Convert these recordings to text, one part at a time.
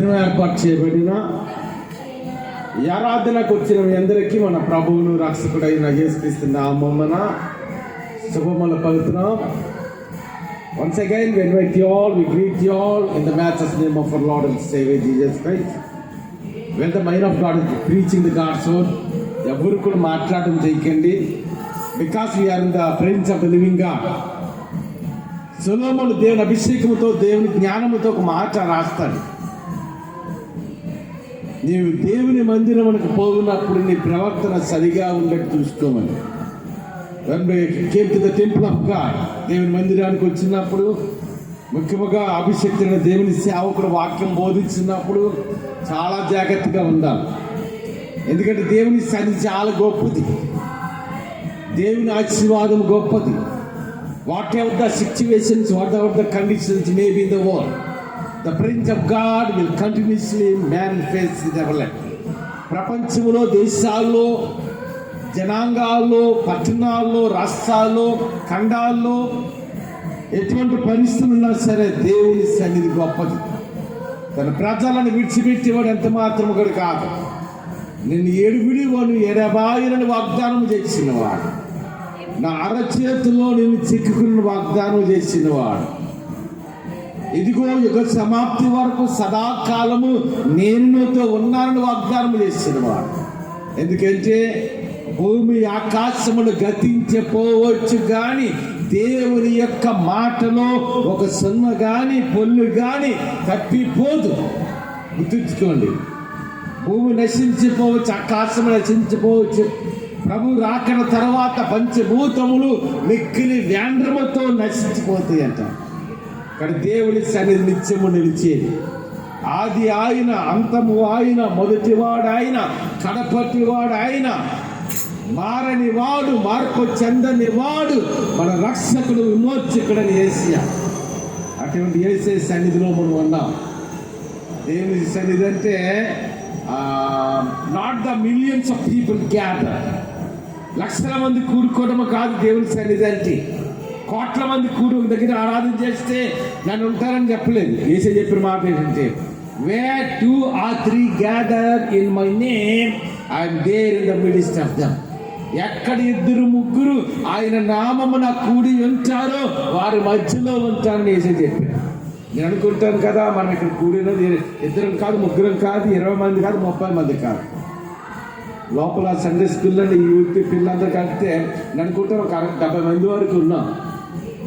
దినం ఏర్పాటు చేయబడిన ఈ ఆరాధనకు వచ్చిన మీ అందరికీ మన ప్రభువును రక్షకుడైన యేసుక్రీస్తు నామమున శుభములు పలుకుతున్నాం. Once again we invite you all, we greet you all in the matchless name of our Lord and Savior Jesus Christ. When the mind of God is preaching the God's word, ఎవరు కూడా మాట్లాడడం చేయకండి, because we are in the presence of the living God. సొలొమోను దేవుని అభిషేకంతో, దేవుని జ్ఞానముతో ఒక మాట రాస్తాడు. నీవు దేవుని మందిరమునకు పోవునప్పుడు నీ ప్రవర్తన సరిగా ఉండేట్టు చూసుకోమని. When we came to the temple of God, దేవుని మందిరానికి వచ్చినప్పుడు, ముఖ్యంగా అభిషేక్తుడైన దేవుని సేవకుడు వాక్యం బోధించినప్పుడు చాలా జాగ్రత్తగా ఉండాలి. ఎందుకంటే దేవుని సన్నిధి చాలా గొప్పది, దేవుని ఆశీర్వాదం గొప్పది. What ever the situations, what ever the conditions may be in the world, the presence of God will continuously manifest in our life. ప్రపంచంలో, దేశాల్లో, జనాంగాల్లో, పట్టణాల్లో, రాష్ట్రాల్లో, ఖండాల్లో ఎటువంటి పరిస్థితులు ఉన్నా సరే దేవుని సన్నిధి గొప్పది. తన ప్రజలను విడిచిపెట్టేవాడు ఎంత మాత్రం కూడా కాదు. నిన్ను ఎడుగుడివను ఎడబాయనని వాగ్దానం చేసినవాడు, నా అరచేతిలో నిన్ను చిక్కుకుని వాగ్దానం చేసినవాడు, ఇదిగో యుగ సమాప్తి వరకు సదాకాలము నేను నీతో ఉన్నానని వాగ్దానం చేసినవాడు. ఎందుకంటే భూమి ఆకాశములు గతించిపోవచ్చు కానీ దేవుని యొక్క మాటలో ఒక సున్న గాని పొల్లు గాని తప్పిపోదు. గుర్తుంచుకోండి, భూమి నశించిపోవచ్చు, ఆకాశము నశించిపోవచ్చు, ప్రభు రాకడ తర్వాత పంచభూతములు మిక్కిలి వ్యాండ్రముతో నశించిపోతాయి అంట. కానీ దేవుని సన్నిధి నిత్యము నిలిచేది. ఆది ఆయన, అంతము ఆయన, మొదటివాడు ఆయన, కడపటివాడు ఆయన, మారని వాడు, మార్పు చెందని వాడు, మన రక్షకుడు, విమోచకుడని యేసయ్య. అటువంటి యేసయ్య సన్నిధిలో మనం ఉన్నాం. దేవుని సన్నిధి అంటే not the millions of people gather, లక్షల మంది కూడుకోవడం కాదు దేవుని సన్నిధి అంటే. కోట్ల మంది కూడు దగ్గర ఆరాధన చేస్తే నన్ను ఉంటారని చెప్పలేదు. యేసయ్య చెప్పిన మాట ఏంటంటే, where 2 or 3 gather in my name, I am there in the midst of them. ఎక్కడ 2-3 ఆయన నామమున కూడి ఉంటారో వారి మధ్యలో ఉంటారని యేసయ్య చెప్పారు. నేను అనుకుంటాను కదా, మనం ఇక్కడ కూడినది 2 కాదు, 3 కాదు, 20 మంది కాదు, 30 మంది కాదు. లోపల సండే స్కూల్ అండి యూత్ పిల్లలందరూ కలిపితే నేను అనుకుంటాను ఒక 70 మంది వరకు ఉన్నాం.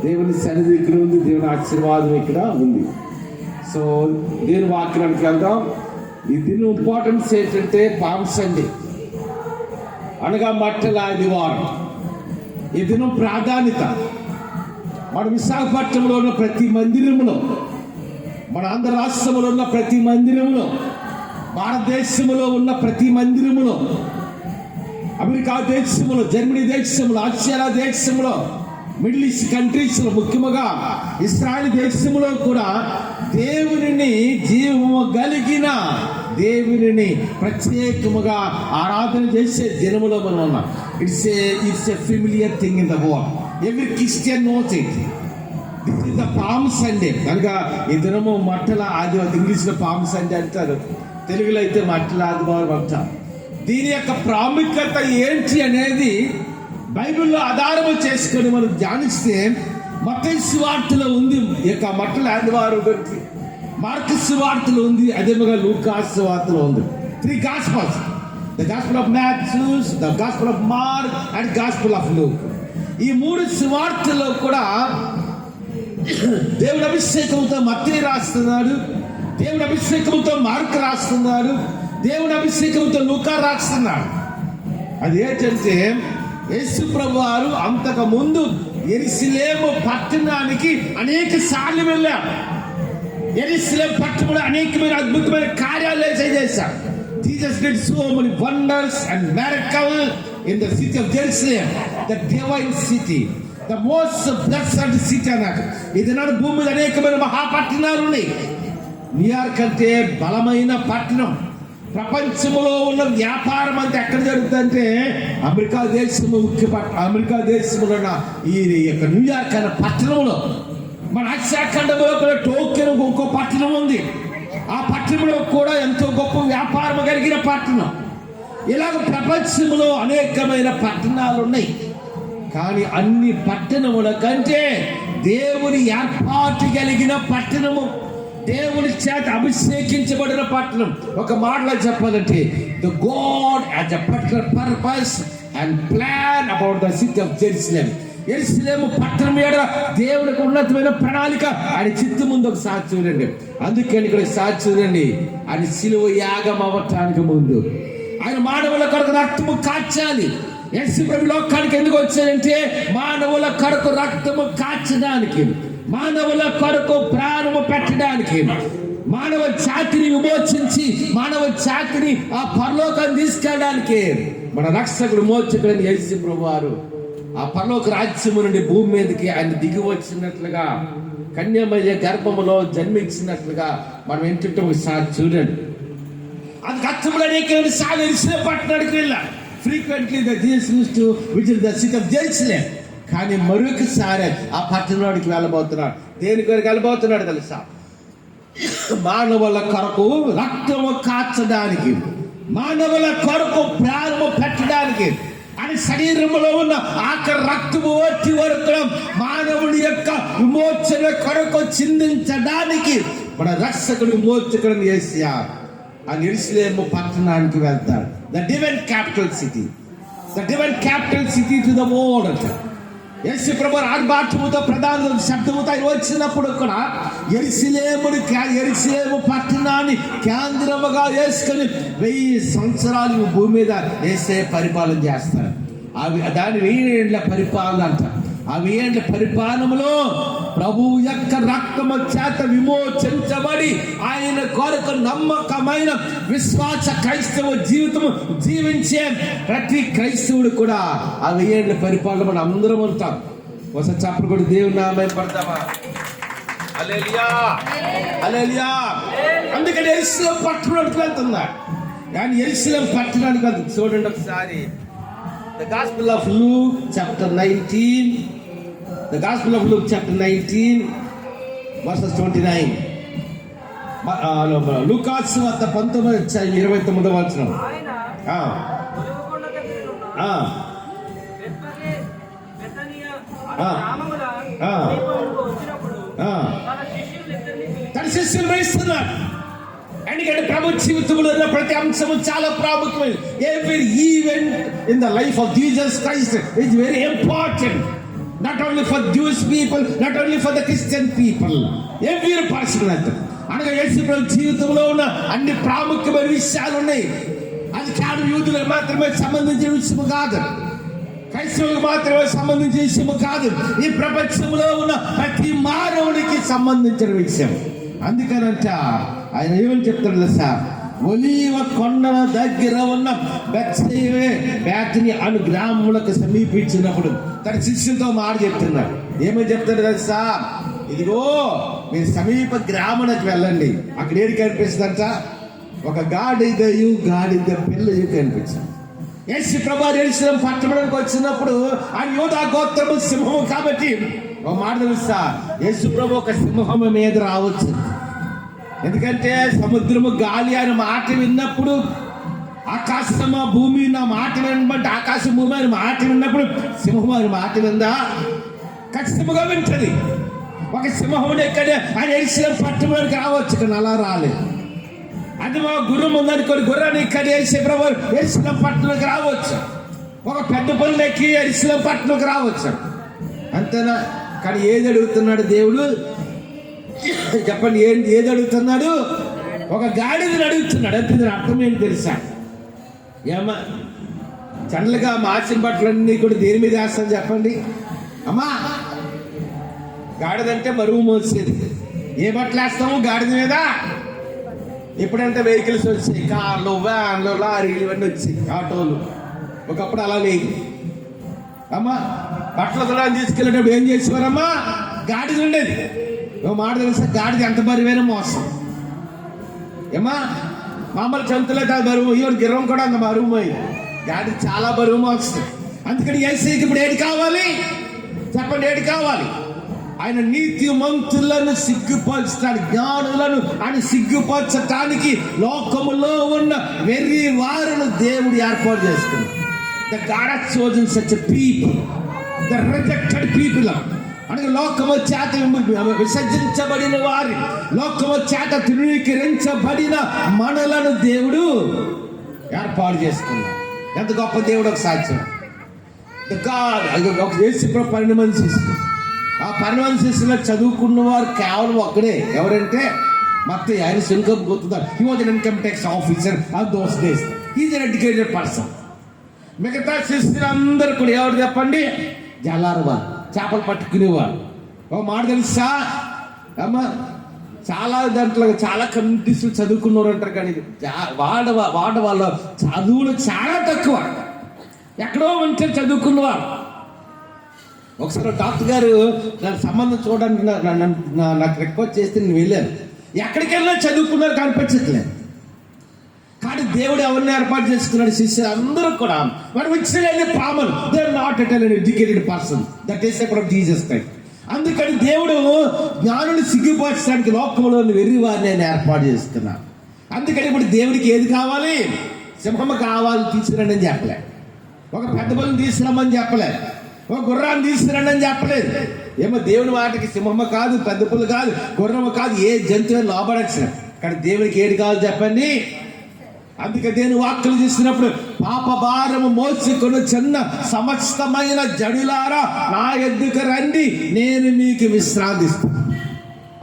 దేవుని సన్నిధి ఇక్కడ ఉంది, దేవుని ఆశీర్వాదం ఇక్కడ ఉంది. సో దేవుని వాక్యానికి వెళ్దాం. ఈ దీని ఇంపార్టెన్స్ ఏంటంటే పామ్ సండే అనగా మట్టల ఆదివారం. ఈ దినం ప్రాధాన్యత మన విశాఖపట్నంలో ఉన్న ప్రతి మందిరములో, మన ఆంధ్ర రాష్ట్రంలో ఉన్న ప్రతి మందిరములో, భారతదేశంలో ఉన్న ప్రతి మందిరములో, అమెరికా దేశంలో, జర్మనీ దేశంలో, ఆస్ట్రేలియా దేశంలో, మిడిల్ ఈస్ట్ కంట్రీస్లో, ముఖ్యంగా ఇస్రాయల్ దేశంలో కూడా దేవునిని, జీవము కలిగిన దేవునిని ప్రత్యేకముగా ఆరాధన చేసే దినములో మనం ఉన్నాం. It's a familiar thing in the world. Every Christian knows it. This is the palm Sunday. కనుక ఈ దినము మట్టల ఆదివారం, ఇంగ్లీష్లో పామ్ సండే అంటారు, తెలుగులో అయితే మట్టల ఆదివారం అంటారు. దీని యొక్క ప్రాముఖ్యత ఏంటి అనేది బైబిల్లో ఆధారము చేసుకొని మనం ధ్యానిస్తే మత్తయి సువార్తలో ఉంది ఈ యొక్క మట్టల ఆదివారం గురించి, మార్కు సువార్తలో ఉంది, అదేవిధంగా లూకా సువార్తలో ఉంది. 3 Gospels, the Gospel of Matthew, the Gospel of Mark and Gospel of Luke. ఈ 3 సువార్తల్లో కూడా దేవుని అభిషేకంతో మత్తయి రాస్తున్నాడు, దేవుని అభిషేకంతో మార్కు రాస్తున్నాడు, దేవుని అభిషేకంతో లూకా రాస్తున్నాడు. అది ఏంటంటే యేసు ప్రభువారు అంతకు ముందు యెరూషలేము పట్టణానికి అనేక సార్లు వెళ్ళారు. యెరూషలేము పట్టణంలో అనేకమైన అద్భుతమైన కార్యాలు చేశారు. Jesus did so many wonders and miracles in the city of Jerusalem, the divine city, the most blessed city అన్నట్టు. ఇది నాడు భూమి మీద అనేకమైన మహాపట్టణాలు ఉన్నాయి. న్యూయార్క్ అంటే బలమైన పట్టణం. ప్రపంచంలో ఉన్న వ్యాపారం అంతా ఎక్కడ జరుగుతుందంటే అమెరికా దేశంలో, అమెరికా దేశంలో ఉన్న ఈ యొక్క న్యూయార్క్ అనే పట్టణంలో. మన ఆసియా ఖండంలో టోక్యో ఇంకో పట్టణం ఉంది. ఆ పట్టణం పట్టణంలో కూడా ఎంతో గొప్ప వ్యాపారం కలిగిన పట్టణం. ఇలాగ ప్రపంచంలో అనేకమైన పట్టణాలు ఉన్నాయి. కానీ అన్ని పట్టణముల కంటే దేవుని ఏర్పాటు కలిగిన పట్టణము, దేవుని చేత అభిషేకించబడిన పట్టణం. ఒక మాటలో చెప్పాలంటే the God has a particular purpose and plan about the city of Jerusalem. యెరూషలేము పట్టణం ఏడ దేవునికి ఉన్నతమైన ప్రణాళిక ఆయన చిత్తు ముందు ఒకసారి చూడండి. అందుకని ఇక్కడ సారి చూడండి, ఆయన శిలువ యాగం అవ్వటానికి ముందు ఆయన మానవుల కొరకు రక్తము కాచాలి. యేసు ప్రభు లోకానికి ఎందుకు వచ్చాడంటే మానవుల కొరకు రక్తము కాచడానికి, మానవుల కొరకు ప్రాణము పెట్టడానికి, మానవ జాతిని విమోచించి మానవ జాతిని ఆ పరలోకాన్ని తీసుకెళ్ళడానికి మన రక్షకుడు మోక్షకుడైన యేసు ప్రభు వారు ఆ పరలోక రాజ్యము నుండి భూమి మీదకి ఆయన దిగి వచ్చినట్లుగా, కన్యమయ్య గర్భములో జన్మించినట్లుగా మనం ఏంటంటే ఒకసారి చూడండి. అది కష్టములు అనేక సార్లు యెరూషలేము పట్టణానికి వెళ్ళారు. Frequently the Jesus used to visit the city of Jerusalem. కానీ మరొకసారి ఆ పట్టణానికి వెళ్ళబోతున్నాడు. దేని కొరకు వెళ్ళబోతున్నాడు తెలుసా? మానవుల కొరకు రక్తము కాచడానికి, మానవుల కొరకు ప్రాణము పెట్టడానికి, అని శరీరంలో ఉన్న ఆఖరి రక్తము వచ్చి వరకు మానవుడి యొక్క విమోచన కొరకు చిందించడానికి మన రక్షకుడు విమోచకుడు యేసయ్య ఆ యెరూషలేము పట్టణానికి వెళ్తాడు. The divine capital city, the divine capital city to the world. యేసు ప్రభు ఆర్భాటముతో ప్రధాన శబ్దముతో ఆయన వచ్చినప్పుడు కూడా యెరూషలేము పట్టణాన్ని కేంద్రముగా వేసుకొని 1000 సంవత్సరాలు భూమి మీద వేసే పరిపాలన చేస్తారు. దాని 1000 ఏళ్ల పరిపాలన అంట. ఆ 1000 ఏళ్ల పరిపాలనలో ప్రభు యొక్క రక్తము చేత విమోచించబడి ఆయన కొరకు నమ్మకమైన విశ్వాస క్రైస్తవ జీవితము జీవించే ప్రతి క్రైస్తవుడు కూడా ఆ 1000 ఏళ్ల పరిపాలన మనం అందరం ఉంటాం. ఒకసారి చప్పుడు కూడా దేవుని నామం పడతామా? హల్లెలూయా, హల్లెలూయా. అందుకని యెరూషలేము పట్టణానికి వెళ్తున్నాడు. కానీ యెరూషలేము పట్టణానికి వెళ్తుంది. చూడండి ఒకసారి The Gospel of Luke chapter 19. The Gospel of Luke chapter 19 verses 29. లూకాసు వార్త 19:29 వచనం. తన శిష్యులు వేస్తున్నాడు. ఎందుకంటే ప్రభు జీవితంలో ప్రతి అంశము చాలా ప్రాముఖ్యమైనది. Every event in the life of Jesus Christ is very important. Not only for Jewish people, not only for the Christian people, every person అంటే అనగా యేసు ప్రభు జీవితంలో ఉన్న అన్ని ప్రాముఖ్యమైన విషయాలు ఉన్నాయి. అది కేవలం యూదులకు మాత్రమే సంబంధించిన విషయము కాదు, క్రైస్తవులకు మాత్రమే సంబంధించిన విషయము కాదు, ఈ ప్రపంచంలో ఉన్న ప్రతి మానవుడికి సంబంధించిన విషయం. అందుకనంట ఆయన ఏమని చెప్తాడు తెలుసా? ఒలీవ కొండల దగ్గర ఉన్న బేతనీ అను గ్రామములకు సమీపించినప్పుడు తన శిష్యులతో మాట చెప్తున్నాడు. ఏమని చెప్తాడు తెలుసా? ఇదిగో మీరు సమీప గ్రామానికి వెళ్ళండి. అక్కడ ఏది కనిపిస్తుందంట? ఒక గాడిదయు గాడిద పిల్లయు కనిపించింది. యేసు ప్రభు యెరూషలేము పట్టణానికి వచ్చినప్పుడు ఆయన యూదా గోత్రము సింహము కాబట్టి ఒక మాట తెలుసా? యేసు ప్రభు ఒక సింహము మీద రావచ్చు. ఎందుకంటే సముద్రము గాలి ఆయన మాట విన్నప్పుడు, ఆకాశము భూమి నా మాట వినబట్టి ఆకాశం భూమి ఆయన మాట విన్నప్పుడు సింహం ఆయన మాట విందా? ఖచ్చితంగా వింటది. ఒక సింహం ఎక్కడే ఆయన యెరూషలేము పట్టణానికి రావచ్చు, కానీ అలా రాలేదు. అది మా గుర్రం ఉందనుకోని గుర్రాన్ని ఇక్కడ యెరూషలేము పట్టణానికి రావచ్చు. ఒక పెద్ద పనులు ఎక్కి యెరూషలేము పట్టణానికి రావచ్చు, అంతేనా? కానీ ఏది అడుగుతున్నాడు దేవుడు? చెప్పండి, ఏది అడుగుతున్నాడు? ఒక గాడిదని అడుగుతున్నాడు. అంటే దీని అర్థం ఏంటి తెలుసా? ఏమా చండ్లుగా మార్చిన బట్టలన్నీ కూడా దేని మీద వేస్తాను చెప్పండి అమ్మా? గాడిదంటే బరువు మోసేది. ఏ బట్టలు వేస్తాము గాడిద మీద? ఎప్పుడంటే వెహికల్స్ వచ్చాయి, కార్లు, వ్యాన్లు, లారీలు ఇవన్నీ వచ్చాయి, ఆటోలు. ఒకప్పుడు అలా లేదు అమ్మా. బట్టల దూరాన్ని తీసుకెళ్ళేటప్పుడు ఏం చేసేవారమ్మా? గాడిద ఉండేది. ఓ మాట తెలుసా? గాడిద ఎంత బరువైనా మోసం. ఏమా మామూలు చంతులే కాదు బరువు, ఈవెన్ గిర్రం కూడా అంత బరువు పోయి. గాడిద చాలా బరువు మోస్తుంది. అందుకని యేసయ్యకి ఇప్పుడు ఏది కావాలి చెప్పండి? ఏది కావాలి? ఆయన నీతిమంతులను సిగ్గుపరచడానికి, జ్ఞానులను ఆయన సిగ్గుపరచటానికి లోకములో ఉన్న వెర్రి వారును దేవుడు ఏర్పాటు చేసుకున్నాడు. The God has chosen such a people, the rejected people. అనగా లోకము చేత విసర్జించబడిన వారి, లోకము చేత తృణీకరించబడిన మనలను దేవుడు ఏర్పాటు చేసుకున్నాడు. ఎంత గొప్ప దేవుడు! ఒక సాక్ష్యం. ఒక యేసుప్రభు 12 మంది శిష్యులు. ఆ 12 శిష్యులో చదువుకున్న వారు కేవలం ఒక్కడే. ఎవరంటే మత్తయి. ఆయన సుంకం పోతున్నారు. He was an income tax officer of those days. He is an educated person. మిగతా శిష్యులందరూ కూడా ఎవరు చెప్పండి? జలారవారు, చేపలు పట్టుకునేవారు. ఒక మాట తెలుసా అమ్మా, చాలా దాంట్లో చాలా కమ్యూనిటీస్లో చదువుకున్నారు అంటారు, కానీ వాళ్ళ చదువులు చాలా తక్కువ. ఎక్కడో ఉంటే చదువుకున్నవారు. ఒకసారి డాక్టర్ గారు నా సంబంధం చూడడానికి నాకు రిక్వెస్ట్ చేస్తే నేను వెళ్ళాను. ఎక్కడికి వెళ్ళినా చదువుకున్నారు కనిపించట్లేదు. కానీ దేవుడు ఎవరిని ఏర్పాటు చేసుకున్నాడు? శిష్యులు అందరూ కూడా మనం ఇచ్చిన పామన్, they are not at all educated person. That is ఎప్పుడు జీసస్ క్రైస్ట్. అందుకని దేవుడు జ్ఞానుని సిగ్గుపరచడానికి లోకంలోని వెర్రి వారిని నేను ఏర్పాటు చేసుకున్నాను. అందుకని ఇప్పుడు దేవుడికి ఏది కావాలి? సింహం కావాలి, తీసుకురండి అని చెప్పలే. ఒక పెద్ద బలిని తీసుకురమ్మని చెప్పలేదు. ఒక గుర్రాన్ని తీసుకురండి అని చెప్పలేదు. ఏమో దేవుని మాటకి సింహమ్మ కాదు, పెద్ద పుల్లు కాదు, గుర్రమ్మ కాదు, ఏ జంతువు లోబడచ్చు. కానీ దేవుడికి ఏది కావాలి చెప్పండి? అందుకే దేవుని వాక్కులు చూసినప్పుడు పాప భారము మోసుకొని చిన్న సమస్తమైన జడులారా నా ఎద్దుకు రండి, నేను మీకు విశ్రాంతిస్తాను.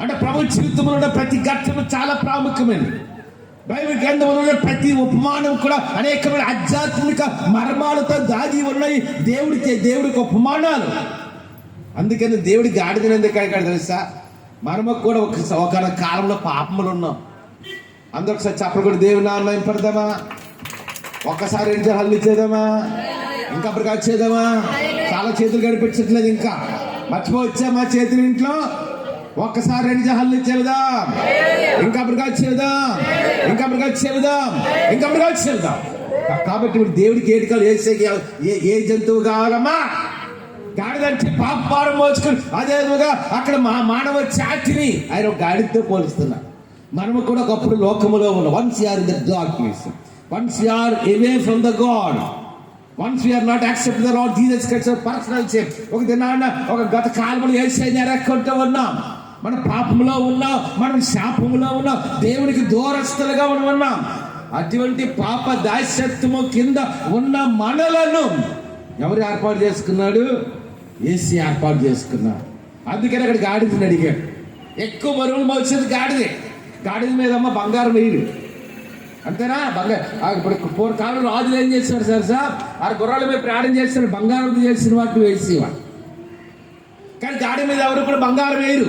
అంటే ప్రభు జీవితంలో ప్రతి ఘట్టము చాలా ప్రాముఖ్యమైనది. బైబిల్ గ్రంథంలో ప్రతి ఉపమానం కూడా అనేకమైన ఆధ్యాత్మిక మర్మాలతో దాగి ఉన్నాయి. దేవుడికి ఉపమానాలు. అందుకని దేవుడి గాడిదనందుకు తెలుసా, మనము కూడా ఒక కాలంలో పాపములు ఉన్నాం. అందరూ ఒకసారి చెప్పలు కూడా దేవుని నాన్న ఇంపడదామా? ఒక్కసారి ఏంటి హల్లు ఇచ్చేద్దామా? ఇంకా అప్పటికి వచ్చేద్దామా? చాలా చేతులు గడిపించట్లేదు. ఇంకా మర్చిపోవచ్చా మా చేతులు ఇంట్లో? ఒక్కసారి రెండు హల్లు ఇచ్చేద్దాం. ఇంకా అప్పటికి వచ్చేద్దాం. ఇంకా అప్పటికి వచ్చేద్దాం. ఇంకా అప్పటికి వచ్చేద్దాం. కాబట్టి ఇప్పుడు దేవుడికి ఏడు కాదు, ఏ జంతువు కావాలమ్మా? గాడిదంటే పాప భారం మోసుకొని అదే విధంగా అక్కడ మానవ జాతిని ఆయన ఒక గాడితో పోలుస్తున్నా. మనము కూడా ఒకప్పుడు లోకములో ఉన్నాం. Once you are in the darkness, once you are away from the God, once you are not accept the lord Jesus Christ personal save. ఒక దినాన ఒక గత కాలంలో యేసయ్యని ఎరక్కుంటూ ఉన్నాం. మన పాపంలో ఉన్నాం, మనం శాపంలో ఉన్నాం, దేవునికి దూరస్తులుగా ఉన్నాం. అటువంటి పాప దాస్యత్వము కింద ఉన్న మనలను ఎవరు ఏర్పాటు చేసుకున్నాడు? యేసు ఏర్పాటు చేసుకున్నాడు. అందుకని అక్కడ గాడిదని అడిగాడు. ఎక్కువ బరువులు మోసేది గాడిదే. గాడిద మీదమ్మ బంగారం వేయడు, అంతేనా? ఇప్పుడు పూర్వకాలం రాజులు ఏం చేస్తారు సార్? ఆ గుర్రాల మీద ప్రయాణం చేస్తారు, బంగారం చేసిన వాటిని వేసేవాడు. కానీ గాడి మీద ఎవరు కూడా బంగారం వేయరు.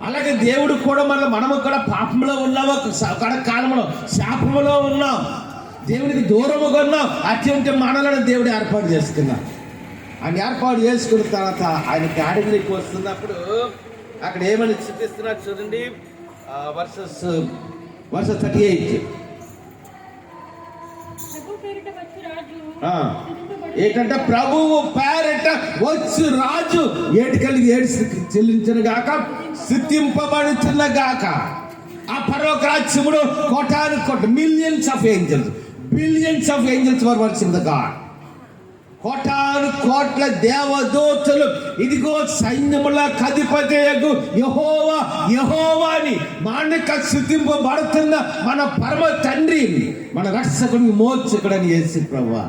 అలాగే దేవుడు కూడా మనము కూడా పాపంలో ఉన్నాము, కాలంలో శాపంలో ఉన్నాం, దేవుడికి దూరముగా ఉన్నాం. అత్యంత మనలను దేవుడు ఏర్పాటు చేసుకున్నాం. ఆయన ఏర్పాటు చేసుకున్న తర్వాత ఆయన గాడికి వస్తున్నప్పుడు అక్కడ ఏమని చూపిస్తున్నారు చూడండి. వర్సెస్ 38 ఏంటంటే ప్రభువు పేరట వచ్చు రాజు ఏటికలిగి ఏడు చెల్లించిన గాక, స్తుతింపబడుతున్న గాక. ఆ పరలోక రాజ్యములో కోటాను millions of angels were worship the God. కోటాను కోట్ల దేవదూతలు ఇదిగో సైన్యముల అధిపతియగు యెహోవాని మానక స్తుతింపబడుతున్న మన పరమ తండ్రి, మన రక్షకుని మోక్షకుడని యేసు ప్రభువా.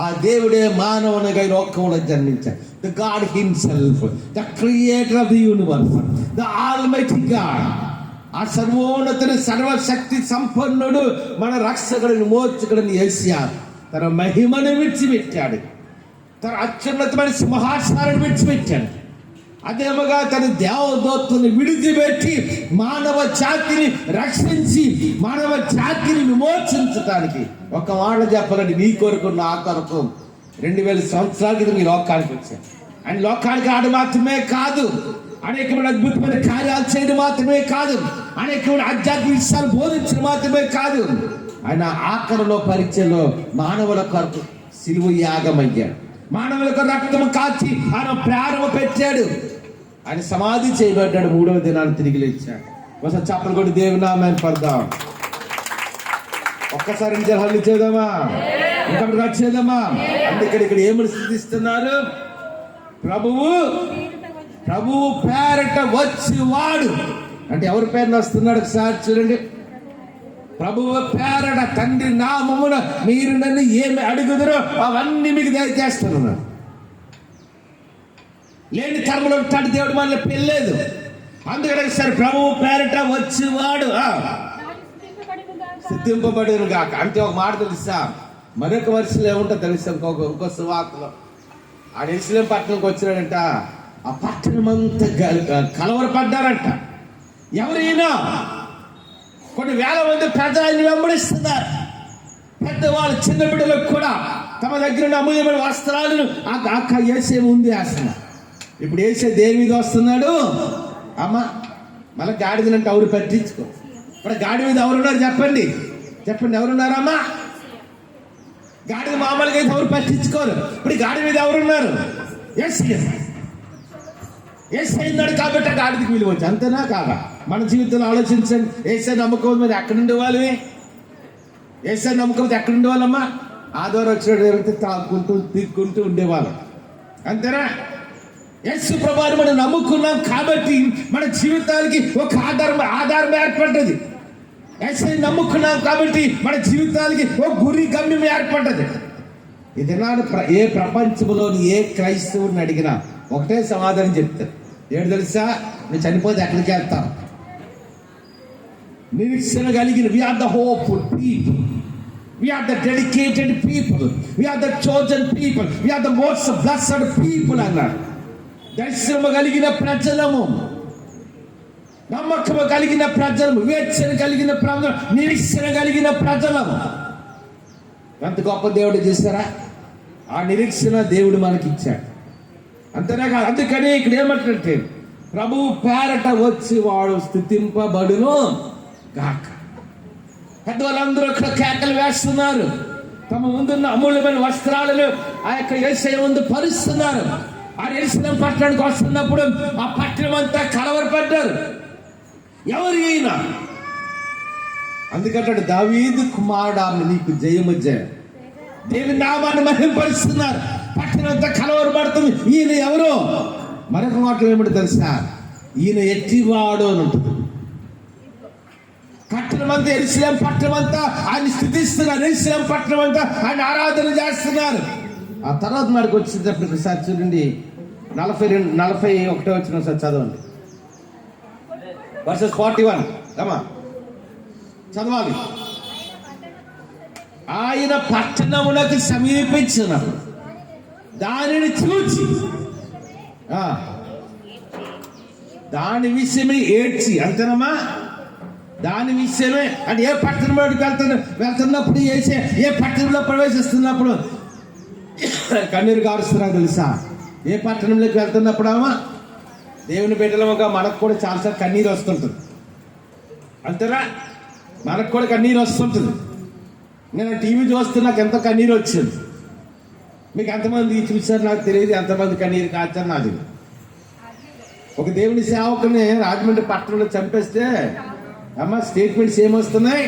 ఆ దేవుడే మానవునిగా లోకంలో జన్మించాడు. The God himself, the creator of the universe, the almighty God. ఆ సర్వోన్నతుని సర్వశక్తి సంపన్నుడు మన రక్షకుడిని మోక్షకుడని యేసయ్య తన మహిమను విడిచిపెట్టాడు. తన అత్యున్నతమైన సింహాసనాన్ని విడిచిపెట్టాడు. అదేమగా తన దేవదూతలను విడిచిపెట్టి మానవ జాతిని రక్షించి మానవ జాతిని విమోచించడానికి ఒక మాట చెప్పాలండి, నీ కొరకు నా కొరకు 2000 సంవత్సరాల క్రితం ఈ లోకానికి వచ్చాడు. ఆయన లోకానికి ఆడు మాత్రమే కాదు, అనేకమైన అద్భుతమైన కార్యాలు చేయడం మాత్రమే కాదు, అనేకమైన ఆధ్యాత్మిక విషయాలు బోధించడం మాత్రమే కాదు, ఆయన ఆఖరిలో పరీక్షలో మానవుల కొరకు సిలువ యాగమయ్యాడు. మానవులకు రక్తము కాచి ఆయన ప్రాణము పెట్టాడు. ఆయన సమాధి చేయబడ్డాడు, 3వ దినాన్ని తిరిగి లేచాడు. ఒకసారి చప్పలు కొట్టి దేవుని నామాన్ని పడదాం. ఒక్కసారి హల్లి చేద్దామా, ఇంకొకటి వచ్చేద్దామా. అందుకని ఇక్కడ ఏమని స్థుతిస్తున్నారు? ప్రభువు పేరట వచ్చి వాడు అంటే ఎవరి పేరున వస్తున్నాడు? ఒకసారి చూడండి. ప్రభువు పేరట తండ్రి నామమున మీరు నన్ను ఏమి అడుగుదరో అవన్నీ మీకు దయచేస్తున్నాను. లేని కర్మలో ఉంటాడు దేవుడు, మనల్ని పెళ్ళలేదు. అందుకనే సరే ప్రభువు పేరట వచ్చి వాడు సిద్ధింపబడిన గాక. అంటే ఒక మాట తెలుసా, మరొక వర్షంలో ఏముంటో తెలుసా? ఇంకో సువార్తలో ఆ ఎరుసలేం పట్టణంకి వచ్చినాడంట. ఆ పట్టణం అంతా కలవరపడ్డారంట. ఎవరైనా కొన్ని వేల మంది ప్రజలను వెంబడిస్తున్నారు. పెద్దవాళ్ళు చిన్న బిడ్డలకు కూడా తమ దగ్గర ఉన్న అమూల్యమైన వస్త్రాలను ఏసే ముందు వేస్తున్నారు. ఇప్పుడు వేసే దేని మీద వస్తున్నాడు? అమ్మ మళ్ళీ గాడిదనంటే ఎవరు పట్టించుకో. ఇప్పుడు గాడి మీద ఎవరున్నారు చెప్పండి, ఎవరున్నారమ్మా? గాడిద మామూలుగా అయితే ఎవరు పట్టించుకోరు. ఇప్పుడు గాడి మీద ఎవరున్నారు? ఏసై ఉన్నాడు కాబట్టి ఆ గాడిదకి విలువచ్చు. అంతేనా కాదా? మన జీవితంలో ఆలోచించండి. ఏసై నమ్మకం మీద ఎక్కడ ఉండేవాళ్ళవి? ఏసై నమ్మకం మీద ఎక్కడ ఉండేవాళ్ళమ్మా? ఆదివారం వచ్చినట్టు తాగుకుంటూ తీర్కుంటూ ఉండేవాళ్ళం. అంతేనా? యేసు ప్రభువుని మనం నమ్ముకున్నాం కాబట్టి మన జీవితాలకి ఒక ఆధారం ఏర్పడ్డది. యేసుని నమ్ముకున్నాం కాబట్టి మన జీవితాలకి ఒక గురి గమ్యం ఏర్పడ్డది. ఇది ఏ ప్రపంచంలోని ఏ క్రైస్తవుని అడిగినా ఒకటే సమాధానం చెప్తారు. ఏడు తెలుసా? నువ్వు చనిపోతే ఎక్కడికి వెళ్తావు? నిరీక్షణ కలిగిన we are the hopeful people, we are the dedicated people, we are the chosen people, we are the most blessed people అన్నాడు. దర్శనము కలిగిన ప్రజలము, నమ్మకము కలిగిన ప్రజలము, వివేచన కలిగిన ప్రజలు, నిరీక్షణ కలిగిన ప్రజలము. ఎంత గొప్ప దేవుడు చేశారా? ఆ నిరీక్షణ దేవుడు మనకి ఇచ్చాడు. అంతేనా కాదు? అందుకని ఇక్కడ ఏమంటే ప్రభువు పేరట వచ్చి వాడు స్తుతింపబడును గాక. పెద్దవాళ్ళందరూ ఇక్కడ కేకలు వేస్తున్నారు. తమ ముందున్న అమూల్యమైన వస్త్రాలను ఆ యొక్క యేసయ్య ముందు పరుస్తున్నారు. ఆ యెరూషలేము పట్టణానికి వస్తున్నప్పుడు ఆ పట్టణం అంతా కలవరపడ్డారు. ఎవరు ఈయన? అందుకంటాడు దావీదు కుమారుడా నీకు జయము జయం. దేవుని నామాన్ని మహింపరుస్తున్నారు. పట్టణం అంతా కలవరపడుతుంది. ఈయన ఎవరు? మరొక మాటలు ఏమిటి తెలుసా? ఈయన ఎట్టివాడు అని ఉంటుంది. పట్టణం అంతా యెరూషలేము పట్టణం అంతా ఆయన స్థుతిస్తున్నారు. యెరూషలేము పట్టణం అంతా ఆయన ఆరాధన చేస్తున్నారు. ఆ తర్వాత నాడికి వచ్చేటప్పుడు సార్ చూడండి 41 వచ్చిన సార్ చదవండి. వర్సెస్ 41 అమ్మా చదవాలి. ఆయన పట్టణమునకు సమీపించినప్పుడు దానిని చూచి దాని విషయమే ఏడ్చి. అంతేనమ్మా? దాని విషయమే అంటే ఏ పట్టణంలోకి వెళ్తున్నప్పుడు ఏ పట్టణంలో ప్రవేశిస్తున్నప్పుడు కన్నీరు కారుస్తున్నారు తెలుసా? ఏ పట్టణంలోకి వెళ్తున్నప్పుడు అమ్మా దేవుని బిడ్డలముగా మనకు కూడా చాలాసార్లు కన్నీరు వస్తుంటుంది. అంతేనా? మనకు కూడా కన్నీరు వస్తుంటుంది. నేను టీవీ చూస్తే నాకు ఎంత కన్నీరు వచ్చింది. మీకు ఎంతమంది చూశారు నాకు తెలియదు, ఎంతమంది కన్నీరు కాచారు నాకు. ఒక దేవుని సేవకుని రాజమండ్రి పట్టణంలో చంపేస్తే అమ్మ స్టేట్మెంట్స్ ఏమొస్తున్నాయి?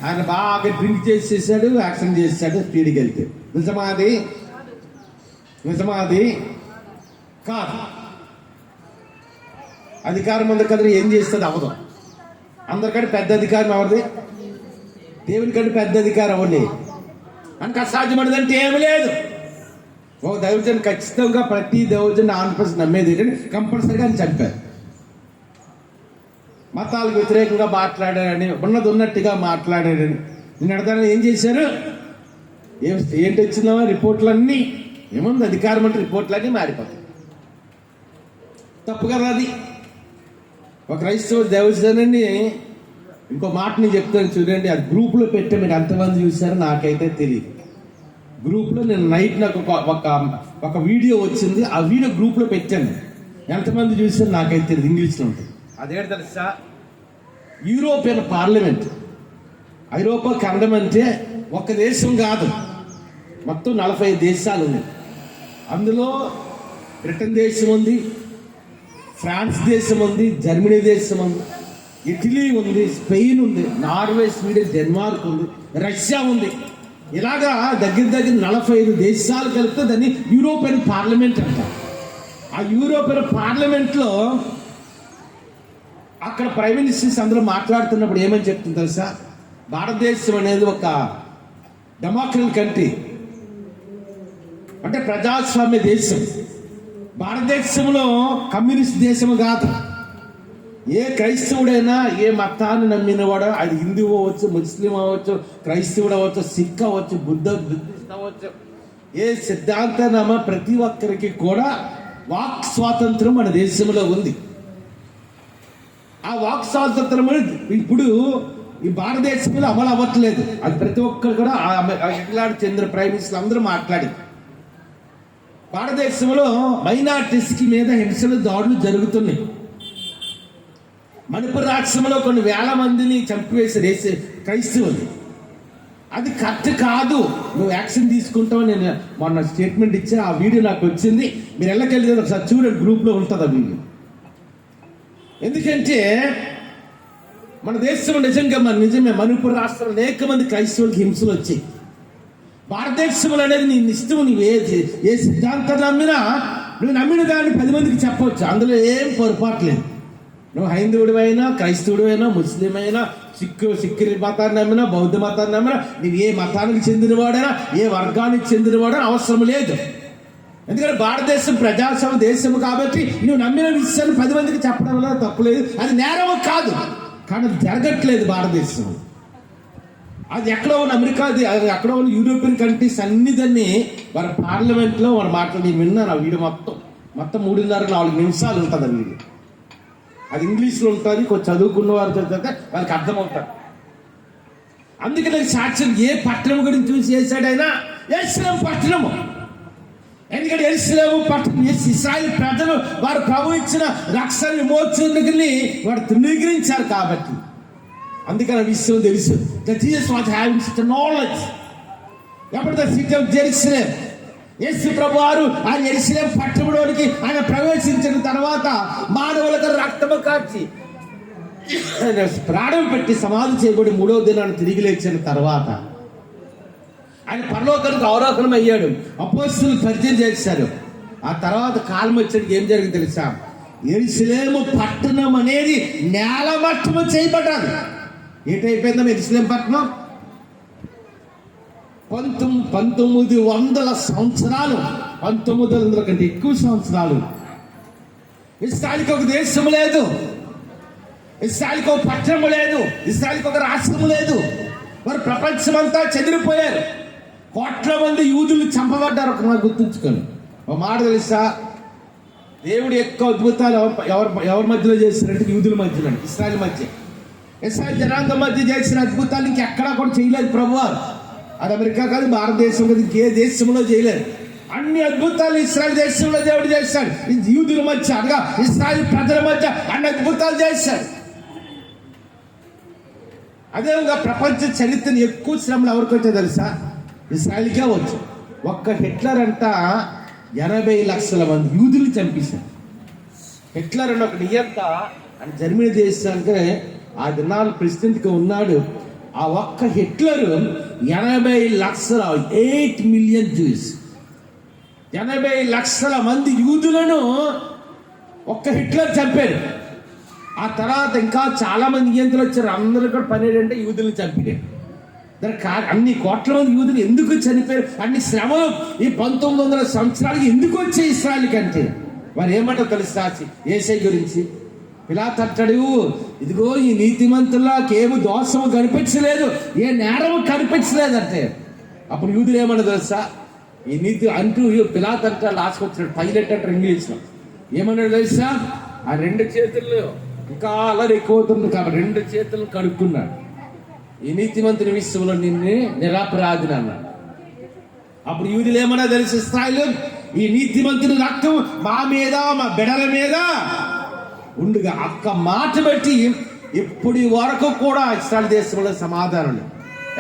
ఆయన బాగా డ్రింక్ చేసేసాడు, యాక్సిడెంట్ చేసాడు, స్పీడ్కి వెళ్తే. నిజమా అది? కాదు. అధికారం ఉంది కదా, ఏం చేస్తుంది? అవ్వదు. అందరికంటే పెద్ద అధికారం ఎవరిది? దేవుని కంటే పెద్ద అధికారం అవ్వండి. అంటే అసాధ్యమైనదంటే ఏమి లేదు. ఓ దైవజన్ ఖచ్చితంగా ప్రతి దైవజన్ 100% నమ్మేది కంపల్సరీగా అని చెప్పారు. మతాలకు వ్యతిరేకంగా మాట్లాడారని, ఉన్నది ఉన్నట్టుగా మాట్లాడారని నేను అడతాను. ఏం చేశారు? ఏంటి వచ్చిందా రిపోర్ట్లన్నీ? ఏముంది? అధికారం అంటే రిపోర్ట్లన్నీ మారిపోతాయి. తప్పు కదా అది? ఒక క్రైస్తవ దైవజనాన్ని ఇంకో మాట నేను చెప్తాను చూడండి. అది గ్రూప్లో పెట్టే మీరు ఎంతమంది చూసారో నాకైతే తెలియదు. గ్రూప్లో నేను నైట్ నాకు ఒక వీడియో వచ్చింది. ఆ వీడియో గ్రూప్లో పెట్టాను. ఎంతమంది చూసారో నాకైతే తెలియదు. ఇంగ్లీష్లో ఉంటుంది. అదేంటి తెలుసా? యూరోపియన్ పార్లమెంట్, ఐరోపా ఖండం అంటే ఒక దేశం కాదు, మొత్తం 45 దేశాలు ఉన్నాయి. అందులో బ్రిటన్ దేశం ఉంది, ఫ్రాన్స్ దేశం ఉంది, జర్మనీ దేశం ఉంది, ఇటలీ ఉంది, స్పెయిన్ ఉంది, నార్వే, స్వీడన్, డెన్మార్క్ ఉంది, రష్యా ఉంది. ఇలాగా దగ్గర 45 దేశాలు కలిపితే దాన్ని యూరోపియన్ పార్లమెంట్ అంటారు. ఆ యూరోపియన్ పార్లమెంట్లో అక్కడ ప్రైమ్ మినిస్టర్స్ అందరూ మాట్లాడుతున్నప్పుడు ఏమని చెప్తుంది తెలుసా? భారతదేశం అనేది ఒక డెమోక్రటిక్ కంట్రీ, అంటే ప్రజాస్వామ్య దేశం. భారతదేశంలో కమ్యూనిస్ట్ దేశం కాదు. ఏ క్రైస్తవుడైనా, ఏ మతాన్ని నమ్మినవాడో, అది హిందువు అవ్వచ్చు, ముస్లిం అవ్వచ్చు, క్రైస్తవుడు అవ్వచ్చు, సిక్ అవ్వచ్చు, బుద్ధిస్ట్ అవ్వచ్చు, ఏ సిద్ధాంతనామ ప్రతి ఒక్కరికి కూడా వాక్ స్వాతంత్రం మన దేశంలో ఉంది. ఆ వాక్ స్వాతంత్రం ఇప్పుడు ఈ భారతదేశంలో అమలు అవ్వట్లేదు. అది ప్రతి ఒక్కరు కూడా ఇంగ్లాండ్ చెందిన ప్రైమ్ మినిస్టర్ అందరూ మాట్లాడి, భారతదేశంలో మైనార్టీస్కి మీద హింసలు, దాడులు జరుగుతున్నాయి. మణిపూర్ రాష్ట్రంలో కొన్ని వేల మందిని చంపివేసి క్రైస్తవులు. అది కరెక్ట్ కాదు, నువ్వు యాక్షన్ తీసుకుంటావు. నేను మొన్న స్టేట్మెంట్ ఇచ్చా, ఆ వీడియో నాకు వచ్చింది. మీరు ఎల్లకెళ్ళి ఒకసారి చూడండి, గ్రూప్లో ఉంటుంది ఆ వీడియో. ఎందుకంటే మన దేశంలో నిజమే మణిపూర్ రాష్ట్రంలో అనేక మంది క్రైస్తవులకి హింసలు వచ్చాయి. భారతదేశంలో అనేది నీ ఇష్టం, నువ్వు ఏ సిద్ధాంతం నమ్మినా, నువ్వు నమ్మిన దాన్ని 10 మందికి చెప్పవచ్చు, అందులో ఏం పొరపాటు లేదు. నువ్వు హైందవుడివైనా, క్రైస్తవుడివైనా, ముస్లిం అయినా, సిక్కు మతాన్ని నమ్మినా, బౌద్ధ మతాన్ని నమ్మినా, నువ్వు ఏ మతానికి చెందినవాడైనా, ఏ వర్గానికి చెందినవాడైనా అవసరం లేదు. ఎందుకంటే భారతదేశం ప్రజాస్వామ్య దేశం కాబట్టి నువ్వు నమ్మిన విషయాన్ని 10 మందికి చెప్పడం వల్ల తప్పులేదు, అది నేరం కాదు. కానీ అది జరగట్లేదు భారతదేశం. అది ఎక్కడో ఉన్న అమెరికా, అది ఎక్కడో ఉన్న యూరోపియన్ కంట్రీస్ అన్ని దాన్ని వారి పార్లమెంట్లో వారు మాట్లాడి, నేను విన్నాను ఆ వీడియో మొత్తం 3.5-4 నిమిషాలు ఉంటుంది ఆ వీడియో. అది ఇంగ్లీష్లో ఉంటుంది, కొంచెం చదువుకున్న వారు చదివితే వాళ్ళకి అర్థమవుతారు. అందుకే నాకు సాక్ష్యం, ఏ పట్టణం గురించి చూసి చేశాడైనా యెరూషలేము పట్టణము. ఎందుకంటే యెరూషలేము పట్టణం, ఇశ్రాయేలు ప్రజలు వారు ప్రభు ఇచ్చిన రక్షణ విమోచనని వారు తృణీకరించారు కాబట్టి, అందుకని ఆ విషయం తెలుసు. Jesus was having such knowledge about the city of Jerusalem. యేసు ప్రభు వారు ఆ యెరూషలేము పట్టణంలోనికి ఆయన ప్రవేశించిన తర్వాత మానవులకు రక్తము కార్చి ప్రాణం పెట్టి సమాధి చేయబడి 3వ దినాన్ని తిరిగి లేచిన తర్వాత ఆయన పరలోకానికి అవరోహణం అయ్యాడు. అపోస్తలులు పరిచయం చేశారు. ఆ తర్వాత కాలం వచ్చేటికి ఏం జరిగింది తెలుసా? యెరూషలేము పట్టణం అనేది నేలమట్టము చేయబడ్డాది. ఏటైపోయిందా యెరూషలేము పట్టణం? 1900 సంవత్సరాలు, 1900 కంటే ఎక్కువ సంవత్సరాలు ఇశ్రాయేలుకి ఒక దేశం లేదు, ఇశ్రాయేలుకి ఒక పట్టణం లేదు, ఇశ్రాయేలుకి ఒక రాష్ట్రం లేదు. వారు ప్రపంచమంతా చెదిరిపోయారు. కోట్ల మంది యూదులు చంపబడ్డారు. ఒక మాట గుర్తుంచుకొని, ఒక మాట తెలుసా? దేవుడు ఎక్కువ అద్భుతాలు ఎవరి మధ్యలో చేశారంటే యూదుల మధ్యలో, ఇశ్రాయేల్ మధ్య, ఇశ్రాయేల్ జనాంగం మధ్య చేసిన అద్భుతాలు ఇంకెక్కడా కూడా చేయలేదు ప్రభువారు. అది అమెరికా కాదు, భారతదేశం కాదు, ఇంకే దేశంలో చేయలేదు. అన్ని అద్భుతాలు ఇశ్రాయేల్ దేశంలో దేవుడు చేశాడు. యూదుల మధ్య, అనగా ఇశ్రాయేల్ ప్రజల మధ్య అన్ని అద్భుతాలు చేశాడు. అదేవిధంగా ప్రపంచ చరిత్రను ఎక్కువ శ్రమలు ఎవరికి వచ్చా తెలుసా? ఇశ్రాయేల్కే వచ్చు. ఒక్క హిట్లర్ అంట 80 లక్షల మంది యూదులు చంపేశాడు. హిట్లర్ అని ఒక నియంత అని జర్మనీ దేశానికి ఆ దినాలు ప్రెసిడెంట్గా ఉన్నాడు. ఆ ఒక్క హిట్లర్ 80 లక్షల 8 మిలియన్ జూస్, 80 లక్షల మంది యూదులను ఒక్క హిట్లర్ చంపాడు. ఆ తర్వాత ఇంకా చాలా మంది నియంత్రణ వచ్చారు. అందరూ కూడా పని ఏంటంటే యూదులను చంపాడు. దానికి అన్ని కోట్ల మంది యూదులు ఎందుకు చనిపోయారు? అన్ని శ్రమలు ఈ 1900 సంవత్సరాలకి ఎందుకు వచ్చాయి ఇశ్రాయేలు కంటే? వారు ఏమంటారు తెలుసా యేసయ్య గురించి? పిలాతు అంటాడు, ఇదిగో ఈ నీతిమంతులకు ఏమి దోషము కనిపించలేదు, ఏ నేరము కనిపించలేదంటే. అప్పుడు యూదులు ఏమన్నా తెలుసా? ఈ నీతి అంటూ పిలాతు అంటారు, లాస్ట్కి వచ్చినాడు, పైలట్ అంటారు ఇంగ్లీష్లో. ఏమన్నాడు తెలుసా? ఆ 2 చేతుల్లో ఇంకా అలా ఎక్కువ అవుతుంది కాబట్టి 2 చేతులను కడుక్కున్నాడు. ఈ నీతిమంతుని విషయంలో నిన్ను నిరాపరాధిని అన్నాడు. అప్పుడు యూదులు ఏమన్నా తెలుసు? ఇశ్రాయేలు, ఈ నీతిమంతుని రక్తం మా మీద, మా బిడ్డల మీద ఉండుగా. అక్క మాట బట్టి ఇప్పటి వరకు కూడా ఇశ్రాయేలు దేశంలో సమాధానం లేదు.